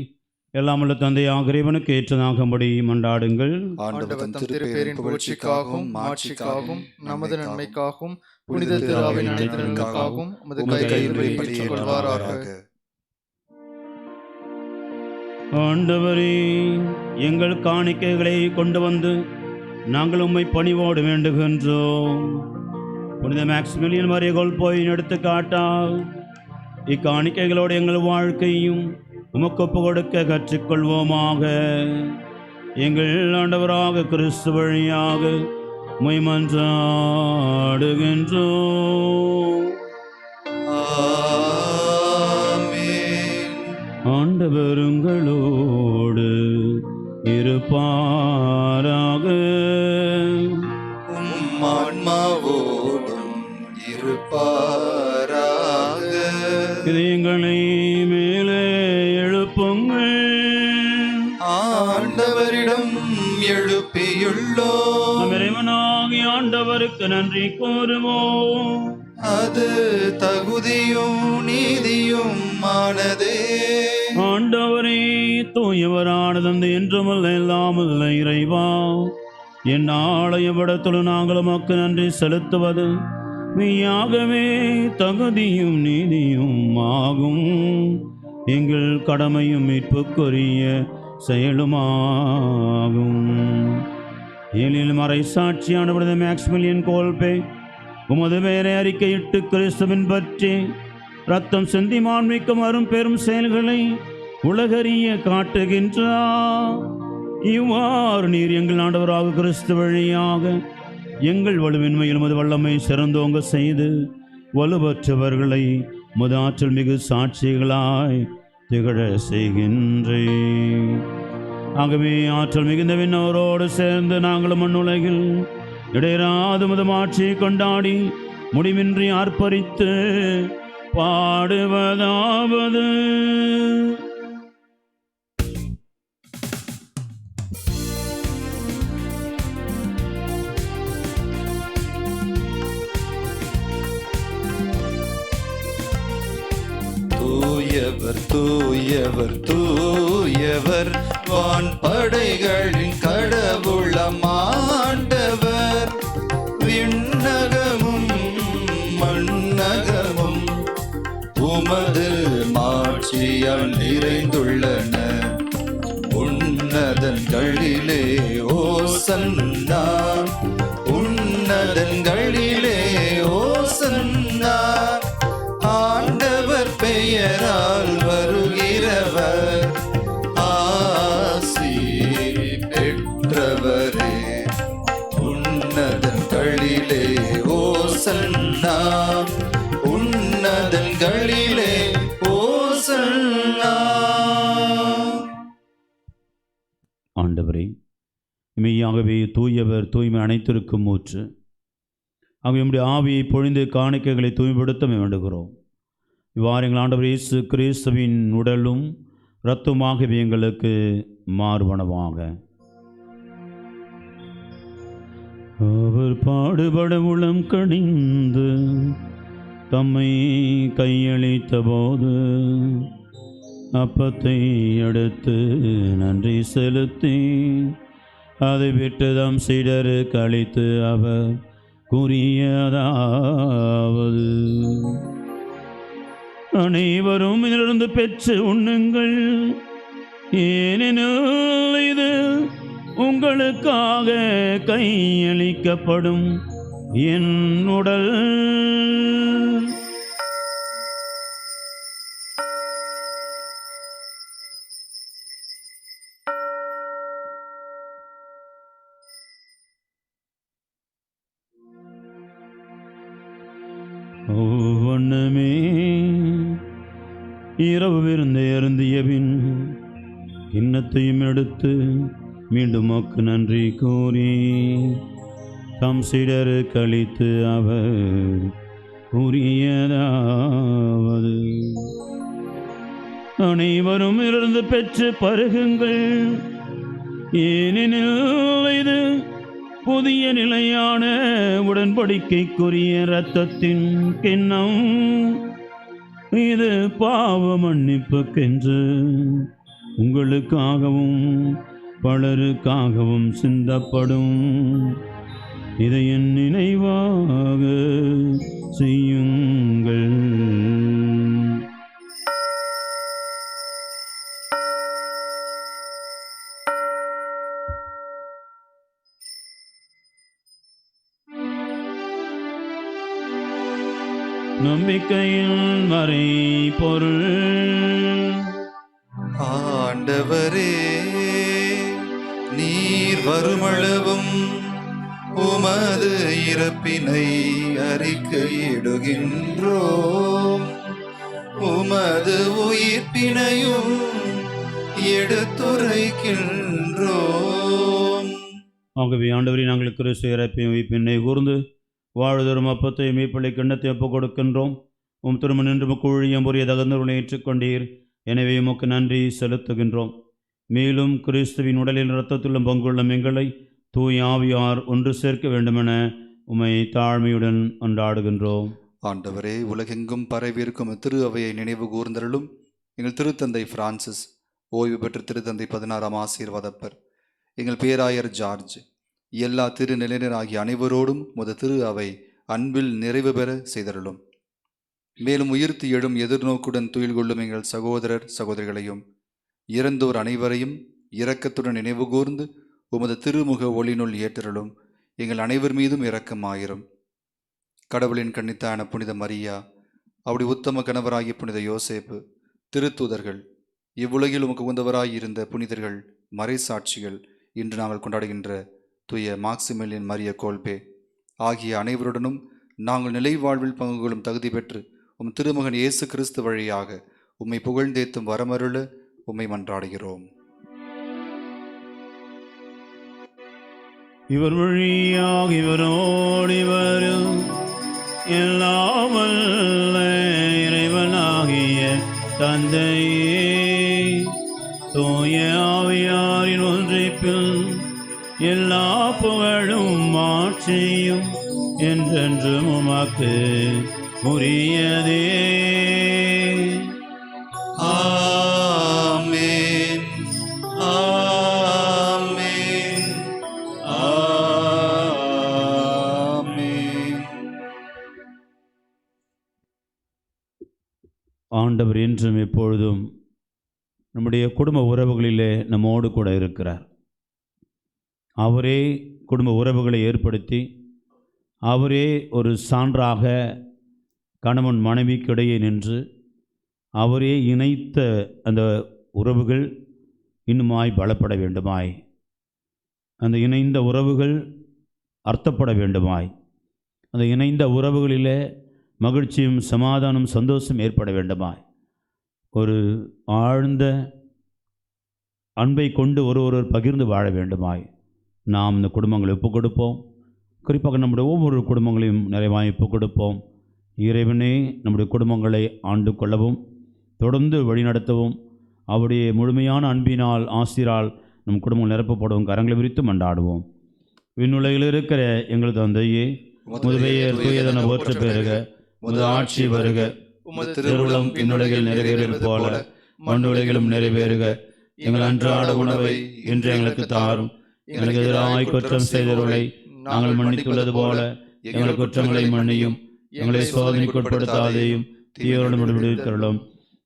எல்லாமுள்ள தந்தையாக இறைவனுக்கு ஏற்றதாகும்படி மன்றாடுங்கள்.
ஆண்டவர் தம் திருப்பேரின் புகழ்ச்சிக்காகவும் மாட்சிக்காகவும் நமது நன்மைக்காகவும் புனித திருஆவின் அனைத்து நன்மைக்காகவும் உமது கையில் வெளிப்படுத்திக் கொள்வாராக.
ஆண்டவரே, எங்கள் காணிக்கைகளை கொண்டு வந்து நாங்கள் உம்மை பணிவோடு வேண்டுகின்றோம். புனித மேக்சிமிலியன் மரியகோல் போய் எடுத்துக்காட்டால் இக்காணிக்கைகளோடு எங்கள் வாழ்க்கையும் உமக்கு ஒப்பு கொடுக்க கற்றுக்கொள்வோமாக. எங்கள் ஆண்டவராக கிறிஸ்து வழியாக உம்மை மன்றாடுகின்றோம்.
ஆமென்.
ஆண்டவர் உங்களோடு இருப்பாராக.
உம் ஆன்மாவோடும் இருப்பாராக.
இதயங்களை மேலே எழுப்புங்கள்.
ஆண்டவரிடம் எழுப்பியுள்ளோம்.
நம் இறைவனாகிய ஆண்டவருக்கு நன்றி கூறுவோம்.
அது தகுதியும் நீதியும் ஆனதே.
ஆண்டவரே, தூயவரான தந்தை என்றுமல்ல எல்லாமல்ல இறைவா, என் ஆலய விடத்துள் நாங்கள் உமக்கு நன்றி செலுத்துவது மெய்யாகவே தகுதியும் நீதியும் ஆகும். எங்கள் கடமையும் மீட்புக்குரிய செயலுமாகும். ஏழில் மறை சாட்சியான விடுத மேக்சிமிலியன் கோல்பே உமது பேரை அறிக்கையிட்டு கிறிஸ்துவின் பற்றி ரத்தம் சிந்தி மாண்பிக்கும் வரும் பெரும் செயல்களை உலகறிய காட்டுகின்றார். இவ்வாறு நீர் எங்கள் ஆண்டவராக கிறிஸ்து வழியாக எங்கள் வலுவின்மையில் உமது வல்லமை சிறந்தோங்க செய்து வலுவற்றவர்களை உமது ஆற்றல் மிகு சாட்சிகளாய் திகழ செய்கின்றேன். ஆகவே ஆற்றல் மிகுந்த விண்ணவரோடு சேர்ந்து நாங்களும் மண்ணுலகில் இடையராது உமது ஆட்சியை கொண்டாடி முடிவின்றி ஆர்ப்பரித்து பாடுவதாவது.
தூயவர் தூயவர் தூயவர் வான்படைகளின் கடவுளம் ஆண்டவர். விண்ணகமும் மண்ணகமும் உமது மாட்சியால் நிறைந்துள்ளன. உன்னதங்களிலே ஓசன்னா, உன்னதங்களிலே ஓசன்னா. ஆண்டவர் பெயரால் வருகிறவர் ஆசி பெற்றவரே. உன்னதங்களிலே ஓசன்னா, உன்னதங்களிலே ஓசன்னா.
ஆண்டவரே, மெய்யாகவே தூயவர், தூய்மை அனைத்திற்கும் ஊற்று. ஆகவே நம்முடைய ஆவியை பொழிந்து காணிக்கைகளை தூய்மைப்படுத்த வேண்டுகிறோம். இவ்வாறு எங்கள் ஆண்டவர் இயேசு கிறிஸ்துவின் உடலும் இரத்தமாகவே எங்களுக்கு மாறுவனவாக. அவர் பாடுபட உளம் கனிந்து தம்மை கையளித்த போது அப்பத்தை எடுத்து நன்றி செலுத்தி அதை விட்டு தம் சீடருக்கு அளித்து அவர் கூறியதாவது: அனைவரும் இதிலிருந்து பெற்று உண்ணுங்கள், ஏனெனில் இது உங்களுக்காக கையளிக்கப்படும் என் உடல். ஒவ்வொன்றுமே இரவு விருந்தை அருந்திய பின் கிண்ணத்தையும் எடுத்து மீண்டும் உமக்கு நன்றி கூறி தம் சீடருக்கு அளித்து அவர் கூறியதாவது: அனைவரும் இருந்து பெற்று பருகுங்கள், ஏனெனில் இது புதிய நிலையான உடன்படிக்கைக்குரிய இரத்தத்தின் கிண்ணம். இது பாவ மன்னிப்புக்கென்று உங்களுக்காகவும் பலருக்காகவும் சிந்தப்படும். இதை என் நினைவாக செய்யுங்கள். நம்பிக்கையின் மறை பொருள்.
ஆண்டவரே, நீர் வருமளவும் உமது இறப்பினை அறிக்கையிடுகின்றோம், உமது உயிர்ப்பினையும் எடுத்துரைக்கின்றோம்.
ஆகவே ஆண்டவரே, நாங்கள் கிறிஸ்து இறப்பையும் உயிர்ப்பினை கூர்ந்து வாழ்தரும் அப்பத்தை மீப்பள்ளி கிண்ணத்தை ஒப்புக் கொடுக்கின்றோம். உம் திரும்ப நின்று முக்கூழியம் புரிய தகுந்தவர்களை ஏற்றுக்கொண்டீர். எனவே உமக்கு நன்றி செலுத்துகின்றோம். மேலும் கிறிஸ்துவின் உடலில் இரத்தத்துள்ளும் பங்குள்ள எங்களை தூய் ஆவியார் ஒன்று சேர்க்க வேண்டுமென உம்மை தாழ்மையுடன் கொண்டாடுகின்றோம்.
ஆண்டவரே, உலகெங்கும் பரவியிருக்கும் திரு அவையை நினைவு கூர்ந்தருளும். எங்கள் திருத்தந்தை பிரான்சிஸ், ஓய்வு பெற்ற திருத்தந்தை 16ஆம் ஆசீர்வாதப்பர், எங்கள் பேராயர் ஜார்ஜ், எல்லா திருநிலையினராகிய அனைவரோடும் முத திரு அவை அன்பில் நிறைவு பெற செய்தருளும். மேலும் உயிர்த்து எழும் எதிர்நோக்குடன் துயில் கொள்ளும் எங்கள் சகோதரர் சகோதரிகளையும் இறந்தோர் அனைவரையும் இரக்கத்துடன் நினைவு கூர்ந்து உமது திருமுக ஒளினுள் ஏற்றருளும். எங்கள் அனைவர் மீதும் இரக்கமாயிரும். கடவுளின் கன்னித்தான புனித மரியா, அவருடைய உத்தம கணவராகிய புனித யோசேப்பு, திருத்தூதர்கள், இவ்வுலகில் உமக்கு உகந்தவராய் இருந்த புனிதர்கள், மறைசாட்சிகள், இன்று நாங்கள் கொண்டாடுகின்ற தூய மாக்சிமிலியன் மரிய கோல்பே ஆகிய அனைவருடனும் நாங்கள் நிலை வாழ்வில் பங்கு கொள்ளும் தகுதி பெற்று உம் திருமகன் இயேசு கிறிஸ்து வழியாக உம்மை புகழ்ந்தேத்தும் வரமருள உம்மை மன்றாடுகிறோம்.
இவர் வழியாக இவரோடு இவரும் எல்லாம் வல்ல இறைவனாகிய தந்தையே, தூய ஆவியாரின் ஒன்றிப்பில் எல்லா புகழும் மாட்சியும் என்றென்றும் உமக்கு உரியதே.
ஆமென், ஆமென், ஆமென்.
ஆண்டவர் என்றும் எப்பொழுதும் நம்முடைய குடும்ப உறவுகளிலே நம்மோடு கூட இருக்கிறார். அவரே குடும்ப உறவுகளை ஏற்படுத்தி அவரே ஒரு சான்றாக கணவன் மனைவிக்கிடையே நின்று அவரே இணைத்த அந்த உறவுகள் இன்னுமாய் பலப்பட வேண்டுமாய், அந்த இணைந்த உறவுகள் அர்த்தப்பட வேண்டுமாய், அந்த இணைந்த உறவுகளிலே மகிழ்ச்சியும் சமாதானம் சந்தோஷம் ஏற்பட வேண்டுமாய், ஒரு ஆழ்ந்த அன்பை கொண்டு ஒருவர் பகிர்ந்து வாழ வேண்டுமாய் நாம் இந்த குடும்பங்களை ஒப்புக் கொடுப்போம். குறிப்பாக நம்முடைய ஒவ்வொரு குடும்பங்களையும் நிறைவாய் ஒப்புக் கொடுப்போம். இறைவனே நம்முடைய குடும்பங்களை ஆண்டு கொள்ளவும் தொடர்ந்து வழிநடத்தவும் அவருடைய முழுமையான அன்பினால் ஆசிரால் நம் குடும்பங்கள் நிரப்பப்படவும் கரங்களை விரித்து மன்றாடுவோம். விண்ணுலகில் இருக்கிற எங்கள் தந்தையே, உமது பெயர் தூயதென போற்ற பெறுக, உமது ஆட்சி வருக, உமது திருவுளம் விண்ணுலகில் நிறைவேறுவது போல மண்ணுலகிலும் நிறைவேறுக. எங்கள் அன்றாட உணவை இன்று எங்களுக்கு தாரும். எங்களுக்கு எதிராக குற்றம் செய்தவர்களை நாங்கள் மன்னித்துள்ளது போல எங்கள் குற்றங்களை மன்னியும். எங்களை சோதனைக்கு உட்படுத்தாதேயும், தீயோடு விடுவித்தருளும்.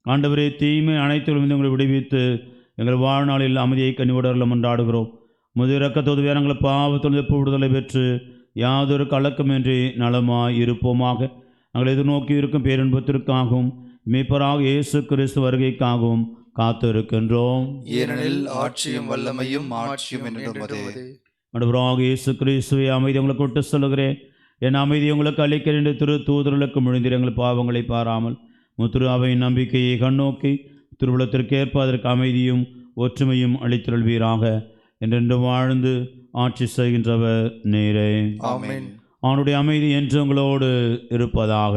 ஆண்டவரே, தீமை அனைத்திலும் எங்களை விடுவித்து எங்கள் வாழ்நாளில் அமைதியை கனிவுடரில் மன்றாடுகிறோம். முது இரக்கத்தோடு வேறங்களை பாவத்தொழுது விடுதலை பெற்று யாதொரு கலக்கமின்றி நலமாய் இருப்போமாக. நாங்கள் எதிர்நோக்கி இருக்கும் பேரின்பத்திற்காகவும் மீட்பராக இயேசு கிறிஸ்து வருகைக்காகவும் காத்து இருக்கின்றோம்.
ஏனெனில் ஆட்சியும் வல்லமையும் ஆட்சியும் என்றுமதே.
ஆண்டவராக இயேசு கிறிஸ்துவை அமைதி உங்களுக்கு விட்டு சொல்லுகிறேன், என் அமைதி உங்களுக்கு அளிக்கிறேன் என்று திரு தூதர்களுக்கு முழுந்தீர். எங்கள் பாவங்களை பாராமல் முத்திரு அவையின் நம்பிக்கையை கண்ணோக்கி திருவுளத்திற்கு ஏற்ப அதற்கு அமைதியும் ஒற்றுமையும் அளித்திருள்வீராக. என்றென்று வாழ்ந்து ஆட்சி செய்கின்றவர் நீரே.
ஆமென்.
அவனுடைய அமைதி என்று உங்களோடு இருப்பதாக.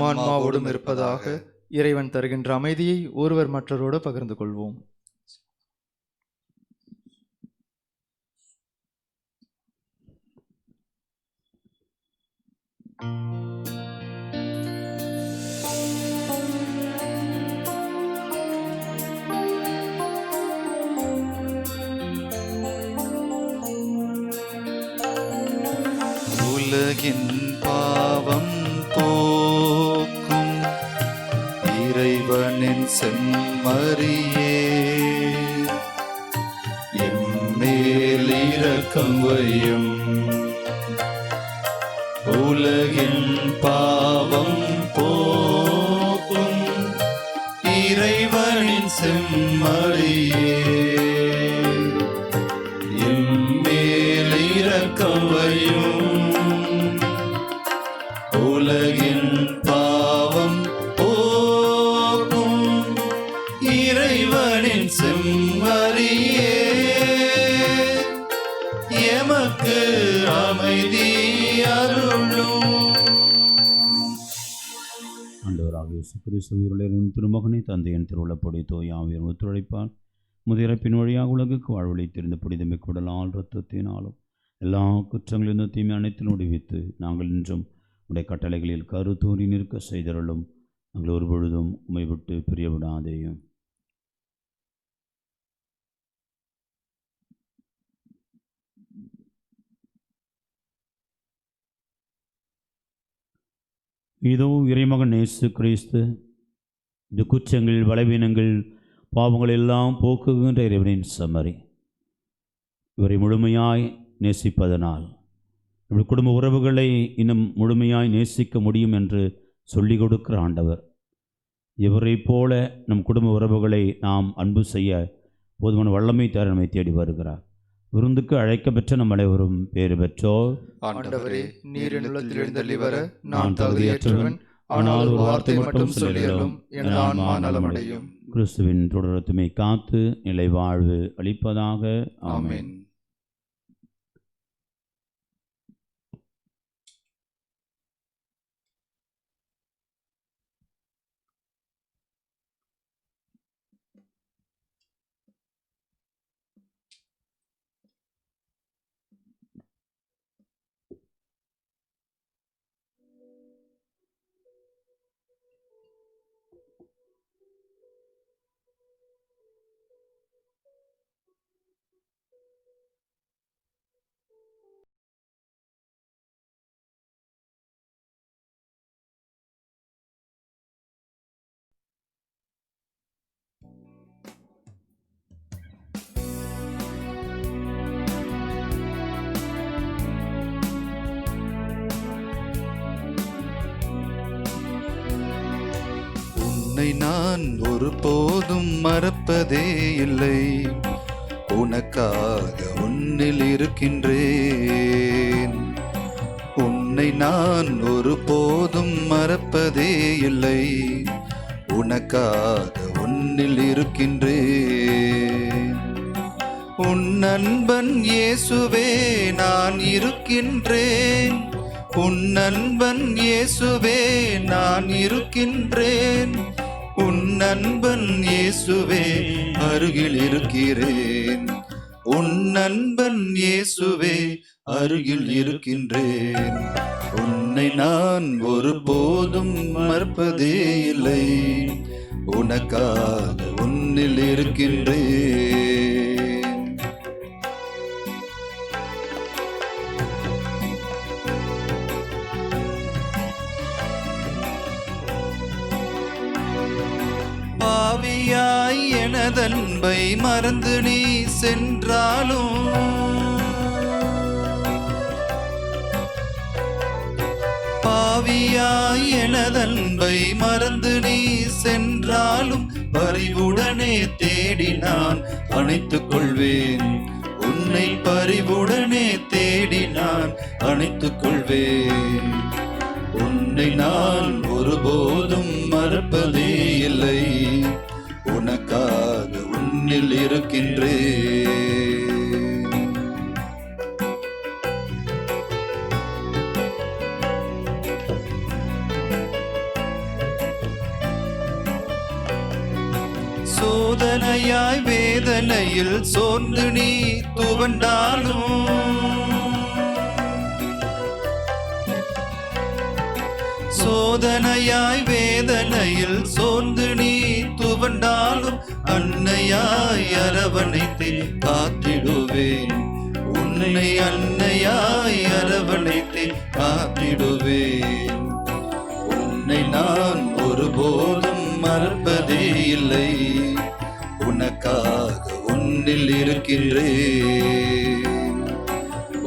ஆன்மாவோடும் இருப்பதாக. இறைவன் தருகின்ற அமைதியை ஒருவர் மற்றவரோடு பகிர்ந்து கொள்வோம்.
உலகின் பாவம் போக்கும் இறைவனின் செம்மறியே, எம்மேல் இரக்கம் வையும். உலகின் பாவம்
செம்மறியே, எம்மேல் இரக்கம் வையும், உலகின் பாவம் போக்கும் இறைவனின் செம்மறியே, எமக்கு அமைதி அருளும்.
ஆண்டவராக இயேசு கிறிஸ்து உயிருள்ள திருமகனை தந்தையின் திருவுள்ளப்படி தூய ஆவியின் ஒத்துழைப்பால் முதிரப்பின் வழியாக உலகுக்கு வாழ்வழித்திருந்த புனிதமிக்க உடலால் இரத்தத்தினாலும் எல்லா குற்றங்களிலிருந்து தீமை அனைத்திலும் விடுவித்து நாங்கள் இன்றும் உடைய கட்டளைகளில் கருத்தூறி நிற்க செய்தருளும். நாங்கள் ஒரு பொழுதும் உம்மை விட்டு பிரிய விடாதேயும். இதோ இறைமகன் இயேசு கிறிஸ்து இந்த குற்றங்கள், பலவீனங்கள், பாவங்கள் எல்லாம் போக்குகின்ற இறைவனின் செம்மறி. இவரை முழுமையாய் நேசிப்பதனால் நம்முடைய குடும்ப உறவுகளை இன்னும் முழுமையாய் நேசிக்க முடியும் என்று சொல்லிக் கொடுக்கிற ஆண்டவர். இவரை போல நம் குடும்ப உறவுகளை நாம் அன்பு செய்ய போதுமான வல்லமை தர நம்மை தேடி வருகிறார். விருந்துக்கு அழைக்கப்பெற்ற நம் அனைவரும் பேறு பெற்றோர்.
ஆண்டவரே, நீர் என் உள்ளத்தில் எழுந்தள்ளி வர நான் தகுதியற்றவன். ஆனால் ஒரு வார்த்தை மட்டும் சொல்லியலும் என் ஆன்மா நலமடையும்.
கிறிஸ்துவின் தொடரத்துமை காத்து நிலை வாழ்வு அளிப்பதாக. ஆமென்.
உன்னை நான் ஒருபோதும் மறப்பதே இல்லை, உனக்காக உன்னில் இருக்கின்றேன். உன்னை நான் ஒருபோதும் மறப்பதே இல்லை, உனக்காக உன்னில் இருக்கின்றேன். உன் நண்பன் இயேசுவே நான் இருக்கின்றேன், உன் நண்பன் இயேசுவே நான் இருக்கின்றேன். உன் நண்பன் இயேசுவே அருகில் இருக்கிறேன், உன் நண்பன் இயேசுவே அருகில் இருக்கின்றேன். உன்னை நான் ஒருபோதும் மறப்பதே இல்லை, உனக்காக உன்னில் இருக்கின்றேன். பாவியாய் எனதன்பை மறந்து நீ சென்றாலும், பாவியாய் எனதன்பை மறந்து நீ சென்றாலும், பரிவுடனே தேடி நான் அணைத்துக் கொள்வேன். உன்னை பரிவுடனே தேடி நான் அணைத்துக் கொள்வேன். உன்னை நான் ஒருபோதும் மறப்பதே இல்லை, உனக்காக உன்னில் இருக்கின்றேன். சோதனையாய் வேதனையில் சோர்ந்து நீ துவண்டாலும், சோதனையாய் வேதனையில் சோர்ந்து நீ துவண்டாலும், அன்னையாய் அரவணைத்து காத்திடுவேன். உன்னை அன்னையாய் அரவணைத்து காத்திடுவேன். உன்னை நான் ஒருபோதும் மறப்பதே இல்லை, உனக்காக உன்னில் இருக்கின்றேன்.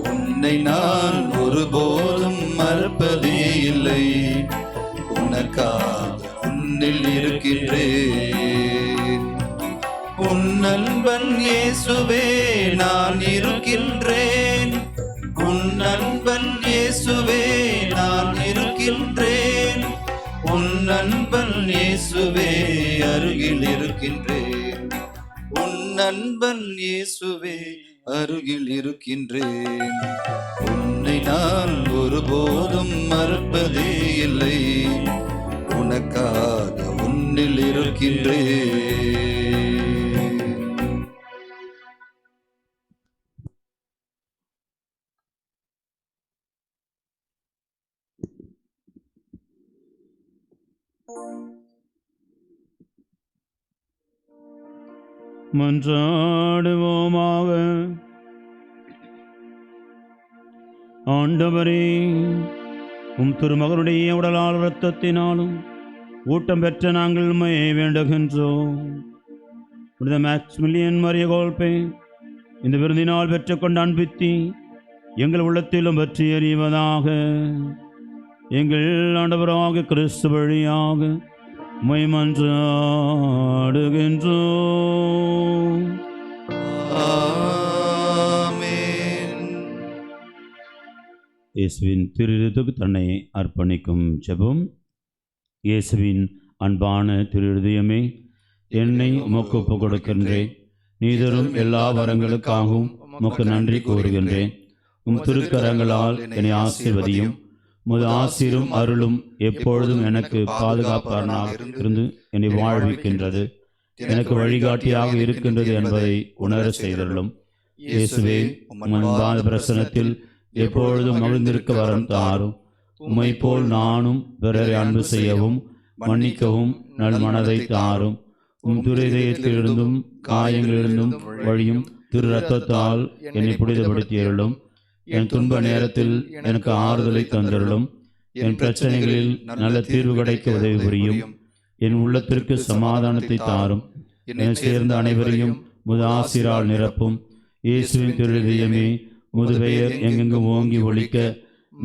உன்னை நான் ஒருபோதும் மறப்பதே இல்லை, உனக்காக உன்னில் இருக்கின்றேன்.
உன் நண்பன் இயேசுவே நான் இருக்கின்றேன். உன் நண்பன் இயேசுவே நான் இருக்கின்றேன். உன் நண்பன் இயேசுவே அருகில் இருக்கின்றேன். உன் நண்பன் இயேசுவே அருகில் இருக்கின்றேன். உன்னை நான் ஒருபோதும் மறப்பதே இல்லை. உனக்காக உன்னில் இருக்கின்றேன்.
மன்றாடுவோமாக. ஆண்டவரே, உம் திருமகனுடைய உடலால் இரத்தத்தினாலும் ஊட்டம் பெற்ற நாங்கள் உம்மை வேண்டுகின்றோம். புனித மேக்ஸ்மில்லியன் மரிய கோல்பே இந்த விருந்தினால் பெற்றுக்கொண்ட அன்பித்தி எங்கள் உள்ளத்திலும் பற்றி எறிவதாக. எங்கள் ஆண்டவராக கிறிஸ்து வழியாக உம்மை மன்றாடுகின்றோம்.
ஆமென்.
இயேசுவின் திருத்துக்கு தன்னை அர்ப்பணிக்கும் ஜெபம். இயேசுவின் அன்பான திருதயமே, என்னை உமக்கு ஒப்புக் கொடுக்கின்றேன். நீதரும் எல்லா வரங்களுக்காகவும் உமக்கு நன்றி கூறுகின்றேன். உம் திருக்கரங்களால் என்னை ஆசீர்வதியும். உமது ஆசீரும் அருளும் எப்பொழுதும் எனக்கு பாதுகாப்பானாக இருந்து என்னை வாழ்விக்கின்றது, எனக்கு வழிகாட்டியாக இருக்கின்றது என்பதை உணர செய்தருளும். இயேசுவே, உம் அன்பான பிரசனத்தில் எப்பொழுதும் மகிழ்ந்திருக்க வரம் தாரும். உம்மை போல் நானும் பிறரை அன்பு செய்யவும் மன்னிக்கவும் நல் மனதை தாரும். உம் துரிதயத்திலிருந்தும் காயங்களிலிருந்தும் வழியும் திரு ரத்தத்தால் என்னை புனிதப்படுத்தியருளும். என் துன்ப நேரத்தில் எனக்கு ஆறுதலை தந்தருளும். என் பிரச்சனைகளில் நல்ல தீர்வு கிடைக்க உதவி புரியும். என் உள்ளத்திற்கு சமாதானத்தை தாரும். என்னை சேர்ந்த அனைவரையும் முது ஆசிரால் நிரப்பும். இயேசுவின் திருதயமே, முது பெயர் எங்கெங்கும் ஓங்கி ஒழிக்க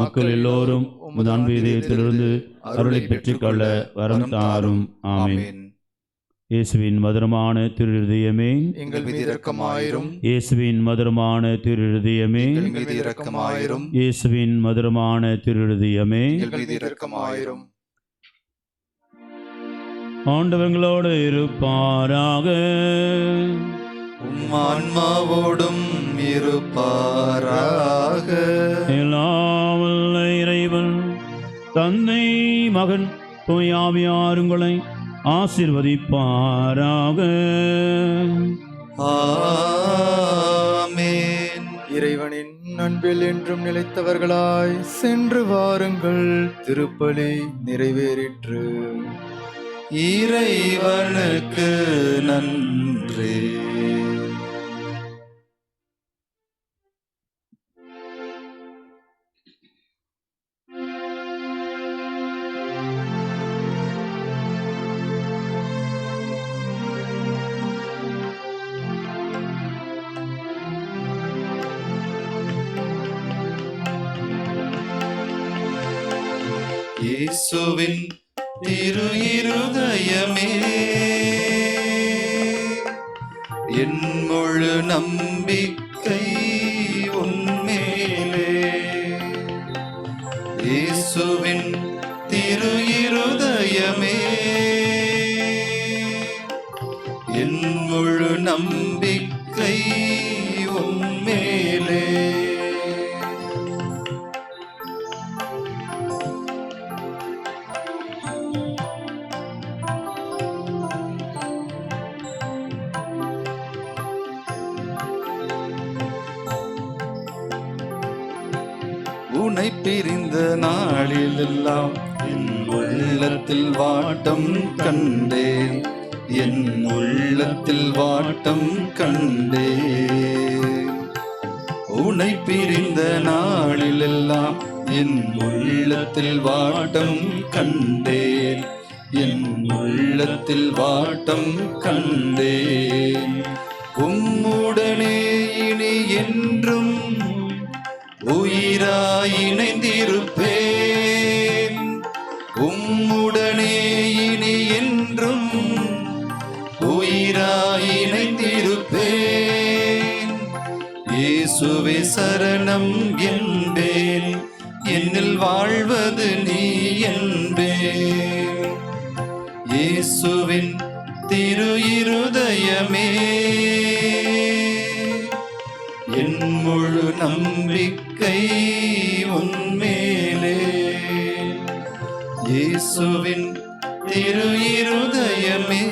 மக்கள் எல்லோரும் முது அன்பு இதயத்திலிருந்து அருளை பெற்றுக்கொள்ள வரம் தாரும். ஆமென். இயேசுவின் மதுரமான திருதயமே,
எங்கள் மீது இரக்கமாயிரும்.
இயேசுவின் மதுரமான திருதயமே,
எங்கள் மீது இரக்கமாயிரும்.
இயேசுவின் மதுரமான திருதயமே,
எங்கள் மீது இரக்கமாயிரும்.
ஆண்டவங்களோடு இருப்பாராக.
உம் ஆன்மாவோடும் இருப்பாராக.
எல்லாம் வல்ல இறைவன் தந்தை மகன் தூயாவியாருங்களை ஆசீர்வதிப்பாராக.
ஆமென்.
இறைவனின் அன்பில் என்றும் நிலைத்தவர்களாய் சென்று வாருங்கள். திருப்பலி நிறைவேறிற்று.
இறைவனுக்கு நன்றி. இயேசுவின் திரு இருதயமே, என் முழு நம்பிக்கை உன்மேலே. இயேசுவின் திரு இருதயமே, என் முழு நம்பிக்கை உன்மேலே. உன்னை பிரிந்த நாளிலெல்லாம் என் உள்ளத்தில் வாட்டம் கண்டேன். என் உள்ளத்தில் வாட்டம் கண்டேன். உன்னை பிரிந்த நாளிலெல்லாம் என் உள்ளத்தில் வாட்டம் கண்டேன். என் உள்ளத்தில் வாட்டம் கண்டேன். உம்முடனே இனி என்றும் உயிராய் இணைந்திருப்பேன். உம்முடனே இனி என்றும் உயிராய் இணைந்திருப்பேன்.
இயேசுவே சரணம் என்பேன், என்னில் வாழ்வது நீ என்பேன். இயேசுவின் திரு இருதயமே, என் முழு நம்பிக்கை உன்மேலே. இயேசுவின் திரு இருதயமே,